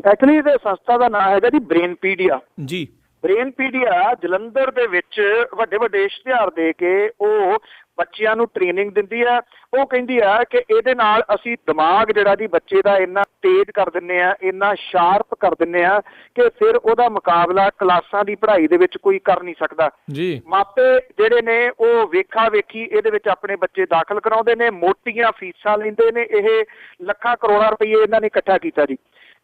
ਐਕਚੁਅਲੀ ਇਹ ਸੰਸਥਾ ਦਾ ਨਾਮ ਹੈਗਾ ਜੀ ਬ੍ਰੇਨਪੀਡੀਆ ਜੀ। ਬ੍ਰੇਨਪੀਡੀਆ ਜਲੰਧਰ ਦੇ ਵਿੱਚ ਵੱਡੇ ਵੱਡੇ ਇਸ਼ਤਿਹਾਰ ਦੇ ਕੇ ਉਹ ਬੱਚਿਆਂ ਨੂੰ ਟ੍ਰੇਨਿੰਗ ਦਿੰਦੀ ਹੈ। ਉਹ ਕਹਿੰਦੀ ਹੈ ਕਿ ਇਹਦੇ ਨਾਲ ਅਸੀਂ ਦਿਮਾਗ ਜਿਹੜਾ ਜੀ ਬੱਚੇ ਦਾ ਇੰਨਾ ਤੇਜ਼ ਕਰ ਦਿੰਦੇ ਆ, ਇੰਨਾ ਸ਼ਾਰਪ ਕਰ ਦਿੰਦੇ ਆ ਕਿ ਫਿਰ ਉਹਦਾ ਮੁਕਾਬਲਾ ਕਲਾਸਾਂ ਦੀ ਪੜ੍ਹਾਈ ਦੇ ਵਿੱਚ ਕੋਈ ਕਰ ਨਹੀਂ ਸਕਦਾ ਜੀ। ਮਾਪੇ ਜਿਹੜੇ ਨੇ ਉਹ ਵੇਖਾ ਵੇਖੀ ਇਹਦੇ ਵਿੱਚ ਆਪਣੇ ਬੱਚੇ ਦਾਖਲ ਕਰਾਉਂਦੇ ਨੇ, ਮੋਟੀਆਂ ਫੀਸਾਂ ਲੈਂਦੇ ਨੇ, ਇਹ ਲੱਖਾਂ ਕਰੋੜਾਂ ਰੁਪਏ ਇਹਨਾਂ ਨੇ ਇਕੱਠਾ ਕੀਤਾ ਜੀ।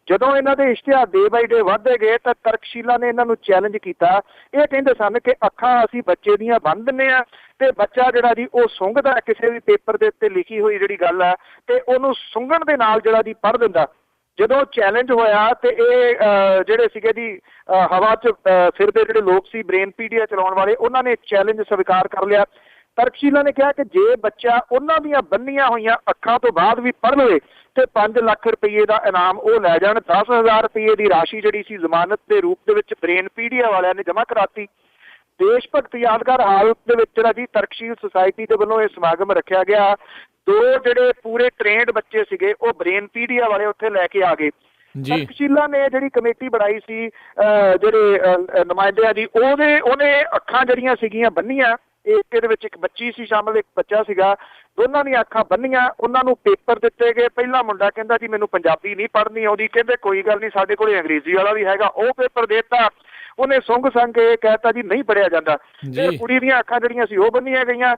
ਜਦੋਂ ਇਹਨਾਂ ਦੇ ਇਸ਼ਤਿਹਾਰ ਡੇ ਬਾਈ ਡੇ ਵੱਧਦੇ ਗਏ ਤਾਂ ਤਰਕਸ਼ੀਲਾ ਨੇ ਇਹਨਾਂ ਨੂੰ ਚੈਲੰਜ ਕੀਤਾ। ਇਹ ਕਹਿੰਦੇ ਸਨ ਕਿ ਅੱਖਾਂ ਅਸੀਂ ਬੱਚੇ ਦੀਆਂ ਬੰਨ੍ਹ ਦਿੰਦੇ ਹਾਂ ਤੇ ਬੱਚਾ ਜਿਹੜਾ ਜੀ ਉਹ ਸੁੰਘਦਾ ਕਿਸੇ ਵੀ ਪੇਪਰ ਦੇ ਉੱਤੇ ਲਿਖੀ ਹੋਈ ਜਿਹੜੀ ਗੱਲ ਆ ਤੇ ਉਹਨੂੰ ਸੁੰਘਣ ਦੇ ਨਾਲ ਜਿਹੜਾ ਜੀ ਪੜ੍ਹ ਦਿੰਦਾ। ਜਦੋਂ ਚੈਲੰਜ ਹੋਇਆ ਤੇ ਇਹ ਜਿਹੜੇ ਸੀਗੇ ਜੀ ਹਵਾ 'ਚ ਫਿਰਦੇ ਜਿਹੜੇ ਲੋਕ ਸੀ ਬ੍ਰੇਨਪੀਡੀਆ ਚਲਾਉਣ ਵਾਲੇ, ਉਹਨਾਂ ਨੇ ਚੈਲੰਜ ਸਵੀਕਾਰ ਕਰ ਲਿਆ। ਤਰਕਸ਼ੀਲਾ ਨੇ ਕਿਹਾ ਕਿ ਜੇ ਬੱਚਾ ਉਹਨਾਂ ਦੀਆਂ ਬੰਨੀਆਂ ਹੋਈਆਂ ਅੱਖਾਂ ਤੋਂ ਬਾਅਦ ਵੀ ਪੜ੍ਹ ਲਵੇ ਤੇ 5 ਲੱਖ ਰੁਪਏ ਦਾ ਇਨਾਮ ਉਹ ਲੈ ਜਾਣ। 10,000 ਰੁਪਏ ਦੀ ਰਾਸ਼ੀ ਜਿਹੜੀ ਸੀ ਜ਼ਮਾਨਤ ਦੇ ਰੂਪ ਦੇ ਵਿੱਚ ਬ੍ਰੇਨਪੀਡੀਆ ਵਾਲਿਆਂ ਨੇ ਜਮ੍ਹਾਂ ਕਰਾਤੀ। ਦੇਸ਼ ਭਗਤ ਯਾਦਗਾਰ ਹਾਲ ਦੇ ਵਿੱਚ ਜਿਹੜਾ ਜੀ ਤਰਕਸ਼ੀਲ ਸੁਸਾਇਟੀ ਦੇ ਵੱਲੋਂ ਇਹ ਸਮਾਗਮ ਰੱਖਿਆ ਗਿਆ। 2 ਜਿਹੜੇ ਪੂਰੇ ਟ੍ਰੇਨਡ ਬੱਚੇ ਸੀਗੇ ਉਹ ਬ੍ਰੇਨਪੀਡੀਆ ਵਾਲੇ ਉੱਥੇ ਲੈ ਕੇ ਆ ਗਏ। ਤਰਕਸ਼ੀਲਾ ਨੇ ਜਿਹੜੀ ਕਮੇਟੀ ਬਣਾਈ ਸੀ ਜਿਹੜੇ ਨੁਮਾਇੰਦਿਆਂ ਦੀ, ਉਹਨੇ ਅੱਖਾਂ ਜਿਹੜੀਆਂ ਸੀਗੀਆਂ ਬੰਨੀਆਂ। ਇਹਦੇ ਵਿੱਚ ਇੱਕ ਬੱਚੀ ਸੀ ਸ਼ਾਮਲ, ਇੱਕ ਬੱਚਾ ਸੀਗਾ, ਦੋਨਾਂ ਦੀਆਂ ਅੱਖਾਂ ਬੰਨੀਆਂ। ਉਹਨਾਂ ਨੂੰ ਪੇਪਰ ਦਿੱਤੇ ਗਏ। ਪਹਿਲਾ ਮੁੰਡਾ ਕਹਿੰਦਾ ਜੀ ਮੈਨੂੰ ਪੰਜਾਬੀ ਨਹੀਂ ਪੜ੍ਹਨੀ ਆਉਂਦੀ, ਕਹਿੰਦੇ ਕੋਈ ਗੱਲ ਨਹੀਂ ਸਾਡੇ ਕੋਲ ਅੰਗਰੇਜ਼ੀ ਵਾਲਾ ਵੀ ਹੈਗਾ, ਉਹ ਪੇਪਰ ਦੇਤਾ। ਉਹਨੇ ਸੁੰਘ ਸੰਘ ਕੇ ਕਹਿਤਾ ਜੀ ਨਹੀਂ ਪੜ੍ਹਿਆ ਜਾਂਦਾ। ਤੇ ਕੁੜੀ ਦੀਆਂ ਅੱਖਾਂ ਜਿਹੜੀਆਂ ਸੀ ਉਹ ਬੰਨੀਆਂ ਗਈਆਂ।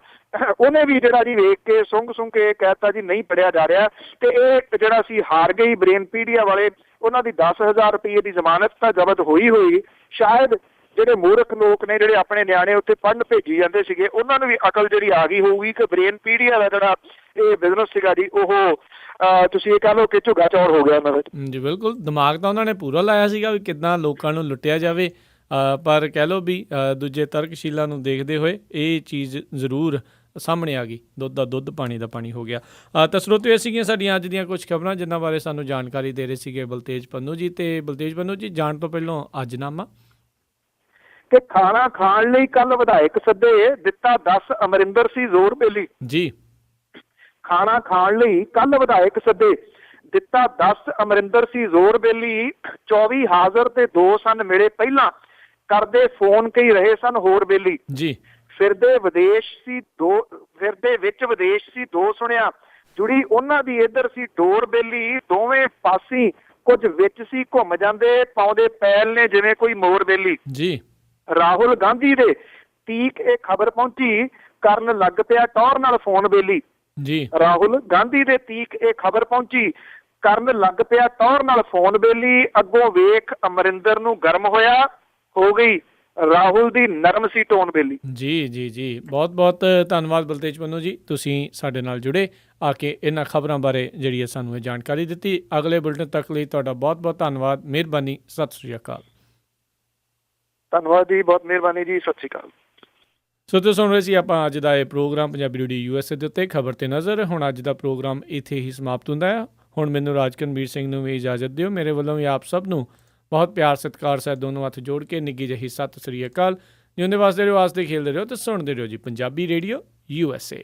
ਉਹਨੇ ਵੀ ਜਿਹੜਾ ਜੀ ਵੇਖ ਕੇ ਸੁੰਘ ਕੇ ਕਹਿਤਾ ਜੀ ਨਹੀਂ ਪੜ੍ਹਿਆ ਜਾ ਰਿਹਾ। ਤੇ ਇਹ ਜਿਹੜਾ ਸੀ ਹਾਰ ਗਈ ਬ੍ਰੇਨਪੀਡੀਆ ਵਾਲੇ। ਉਹਨਾਂ ਦੀ 10,000 ਰੁਪਏ ਦੀ ਜ਼ਮਾਨਤ ਤਾਂ ਜ਼ਬਤ ਹੋਈ। ਸ਼ਾਇਦ ਜਿਹੜੇ ਮੂਰਖ ਲੋਕ ਨੇ ਜਿਹੜੇ ਆਪਣੇ ਨਿਆਣੇ ਉੱਥੇ ਪੜ੍ਹਨ ਭੇਜੀ ਜਾਂਦੇ ਸੀਗੇ, ਉਹਨਾਂ ਨੂੰ ਵੀ ਅਕਲ ਜਿਹੜੀ ਆ ਗਈ ਹੋਊਗੀ ਕਿ ਬ੍ਰੇਨਪੀਡੀਆ ਦਾ ਜਿਹੜਾ ਇਹ ਬਿਜ਼ਨਸ ਸੀਗਾ ਜੀ ਉਹ ਤੁਸੀਂ ਇਹ ਕਹ ਲਓ ਕਿ ਝੁੱਗਾ ਚੌੜ ਹੋ ਗਿਆ ਉਹਨਾਂ ਵਿੱਚ। ਜੀ ਬਿਲਕੁਲ, ਦਿਮਾਗ ਤਾਂ ਉਹਨਾਂ ਨੇ ਪੂਰਾ ਲਾਇਆ ਸੀਗਾ ਵੀ ਕਿੱਦਾਂ ਲੋਕਾਂ ਨੂੰ ਲੁੱਟਿਆ ਜਾਵੇ, ਪਰ ਕਹਿ ਲਓ ਵੀ ਦੂਜੇ ਤਰਕਸ਼ੀਲਾਂ ਨੂੰ ਦੇਖਦੇ ਹੋਏ ਇਹ ਚੀਜ਼ ਜ਼ਰੂਰ ਸਾਹਮਣੇ ਆ ਗਈ। ਦੁੱਧ ਦਾ ਦੁੱਧ, ਪਾਣੀ ਦਾ ਪਾਣੀ ਹੋ ਗਿਆ। ਤਾਂ ਸਰੋਤਿਓ, ਇਹ ਸੀਗੀਆਂ ਸਾਡੀਆਂ ਅੱਜ ਦੀਆਂ ਕੁਝ ਖਬਰਾਂ ਜਿਨ੍ਹਾਂ ਬਾਰੇ ਸਾਨੂੰ ਜਾਣਕਾਰੀ ਦੇ ਰਹੇ ਸੀਗੇ ਬਲਤੇਜ ਪੰਨੂ ਜੀ। ਤੇ ਬਲਤੇਜ ਪੰਨੂ ਜੀ, ਜਾਣ ਤੋਂ ਪਹਿਲਾਂ ਅੱਜਨਾਮਾ ਕਿ ਖਾਣਾ ਖਾਣ ਲਈ ਕੱਲ ਵਿਧਾਇਕ ਸੱਦੇ, ਦਿੱਤਾ 10 ਅਮਰਿੰਦਰ ਸਿੰਘ ਜ਼ੋਰ ਬੇਲੀ ਜੀ। ਖਾਣਾ ਖਾਣ ਲਈ ਕੱਲ ਵਿਧਾਇਕ ਸੱਦੇ, ਦਿੱਤਾ 10 ਅਮਰਿੰਦਰ ਸਿੰਘ ਜ਼ੋਰ ਬੇਲੀ, 24 ਹਾਜ਼ਰ ਤੇ 2 ਸਨ ਮਿਲੇ ਪਹਿਲਾਂ, ਕਰਦੇ ਫੋਨ ਕਈ ਰਹੇ ਸਨ ਹੋਰ ਬੇਲੀ ਜੀ। ਫਿਰਦੇ ਵਿੱਚ ਵਿਦੇਸ਼ ਸੀ 2 ਸੁਣਿਆ, ਜੁੜੀ ਉਹਨਾਂ ਦੀ ਇੱਧਰ ਸੀ ਡੋਰ ਬੇਲੀ, ਦੋਵੇਂ ਪਾਸੀ ਕੁਝ ਵਿੱਚ ਸੀ ਘੁੰਮ ਜਾਂਦੇ, ਪਾਉਂਦੇ ਪੈਲ ਨੇ ਜਿਵੇਂ ਕੋਈ ਮੋਰ ਬੇਲੀ ਜੀ। ਰਾਹੁਲ ਗਾਂਧੀ ਦੇ ਤੀਕ ਇਹ ਖਬਰ ਪਹੁੰਚੀ, ਕਰਨ ਲੱਗ ਪਿਆ ਟੌਰ ਨਾਲ ਫੋਨ ਬੇਲੀ ਜੀ। ਰਾਹੁਲ ਗਾਂਧੀ ਦੇ ਤੀਕ ਇਹ ਖਬਰ ਪਹੁੰਚੀ, ਕਰਨ ਲੱਗ ਪਿਆ ਟੌਰ ਨਾਲ ਫੋਨ ਬੇਲੀ, ਅੱਗੋਂ ਵੇਖ ਅਮਰਿੰਦਰ ਨੂੰ ਗਰਮ ਹੋਇਆ, ਹੋ ਗਈ ਰਾਹੁਲ ਦੀ ਨਰਮ ਸੀ ਟੋਨ ਬੇਲੀ। ਜੀ ਜੀ ਜੀ, ਬਹੁਤ ਬਹੁਤ ਧੰਨਵਾਦ ਬਲਤੇਜ ਪੰਨੂ ਜੀ, ਤੁਸੀਂ ਸਾਡੇ ਨਾਲ ਜੁੜੇ ਆ ਕੇ ਇਹਨਾਂ ਖਬਰਾਂ ਬਾਰੇ ਜਿਹੜੀ ਹੈ ਸਾਨੂੰ ਇਹ ਜਾਣਕਾਰੀ ਦਿੱਤੀ। ਅਗਲੇ ਬੁਲਟਨ ਤੱਕ ਲਈ ਤੁਹਾਡਾ ਬਹੁਤ ਬਹੁਤ ਧੰਨਵਾਦ, ਮਿਹਰਬਾਨੀ, ਸਤਿ ਸ਼੍ਰੀ ਅਕਾਲ। ਧੰਨਵਾਦ ਜੀ, ਬਹੁਤ ਮਿਹਰਬਾਨੀ ਜੀ, ਸਤਿ ਸ਼੍ਰੀ ਅਕਾਲ। ਸੋ ਤੁਸੀਂ ਸੁਣ ਰਹੇ ਸੀ ਆਪਾਂ ਅੱਜ ਦਾ ਇਹ ਪ੍ਰੋਗਰਾਮ ਪੰਜਾਬੀ ਰੇਡੀਓ USA ਦੇ ਉੱਤੇ ਖਬਰ ਤੇ ਨਜ਼ਰ। ਹੁਣ ਅੱਜ ਦਾ ਪ੍ਰੋਗਰਾਮ ਇੱਥੇ ਹੀ ਸਮਾਪਤ ਹੁੰਦਾ ਹੈ। ਹੁਣ ਮੈਨੂੰ ਰਾਜਕਨਵੀਰ ਸਿੰਘ ਨੂੰ ਵੀ ਇਜਾਜ਼ਤ ਦਿਓ। ਮੇਰੇ ਵੱਲੋਂ ਵੀ ਆਪ ਸਭ ਨੂੰ ਬਹੁਤ ਪਿਆਰ ਸਤਿਕਾਰ ਸਹਿਤ ਦੋਨੋਂ ਹੱਥ ਜੋੜ ਕੇ ਨਿੱਘੀ ਜਿਹੀ ਸਤਿ ਸ੍ਰੀ ਅਕਾਲ। ਜਿਉਂਦੇ ਵਾਸਤੇ ਰਹੋ, ਵਾਸਤੇ ਖੇਲਦੇ ਰਹੋ ਤੇ ਸੁਣਦੇ ਰਹੋ ਜੀ ਪੰਜਾਬੀ ਰੇਡੀਓ USA।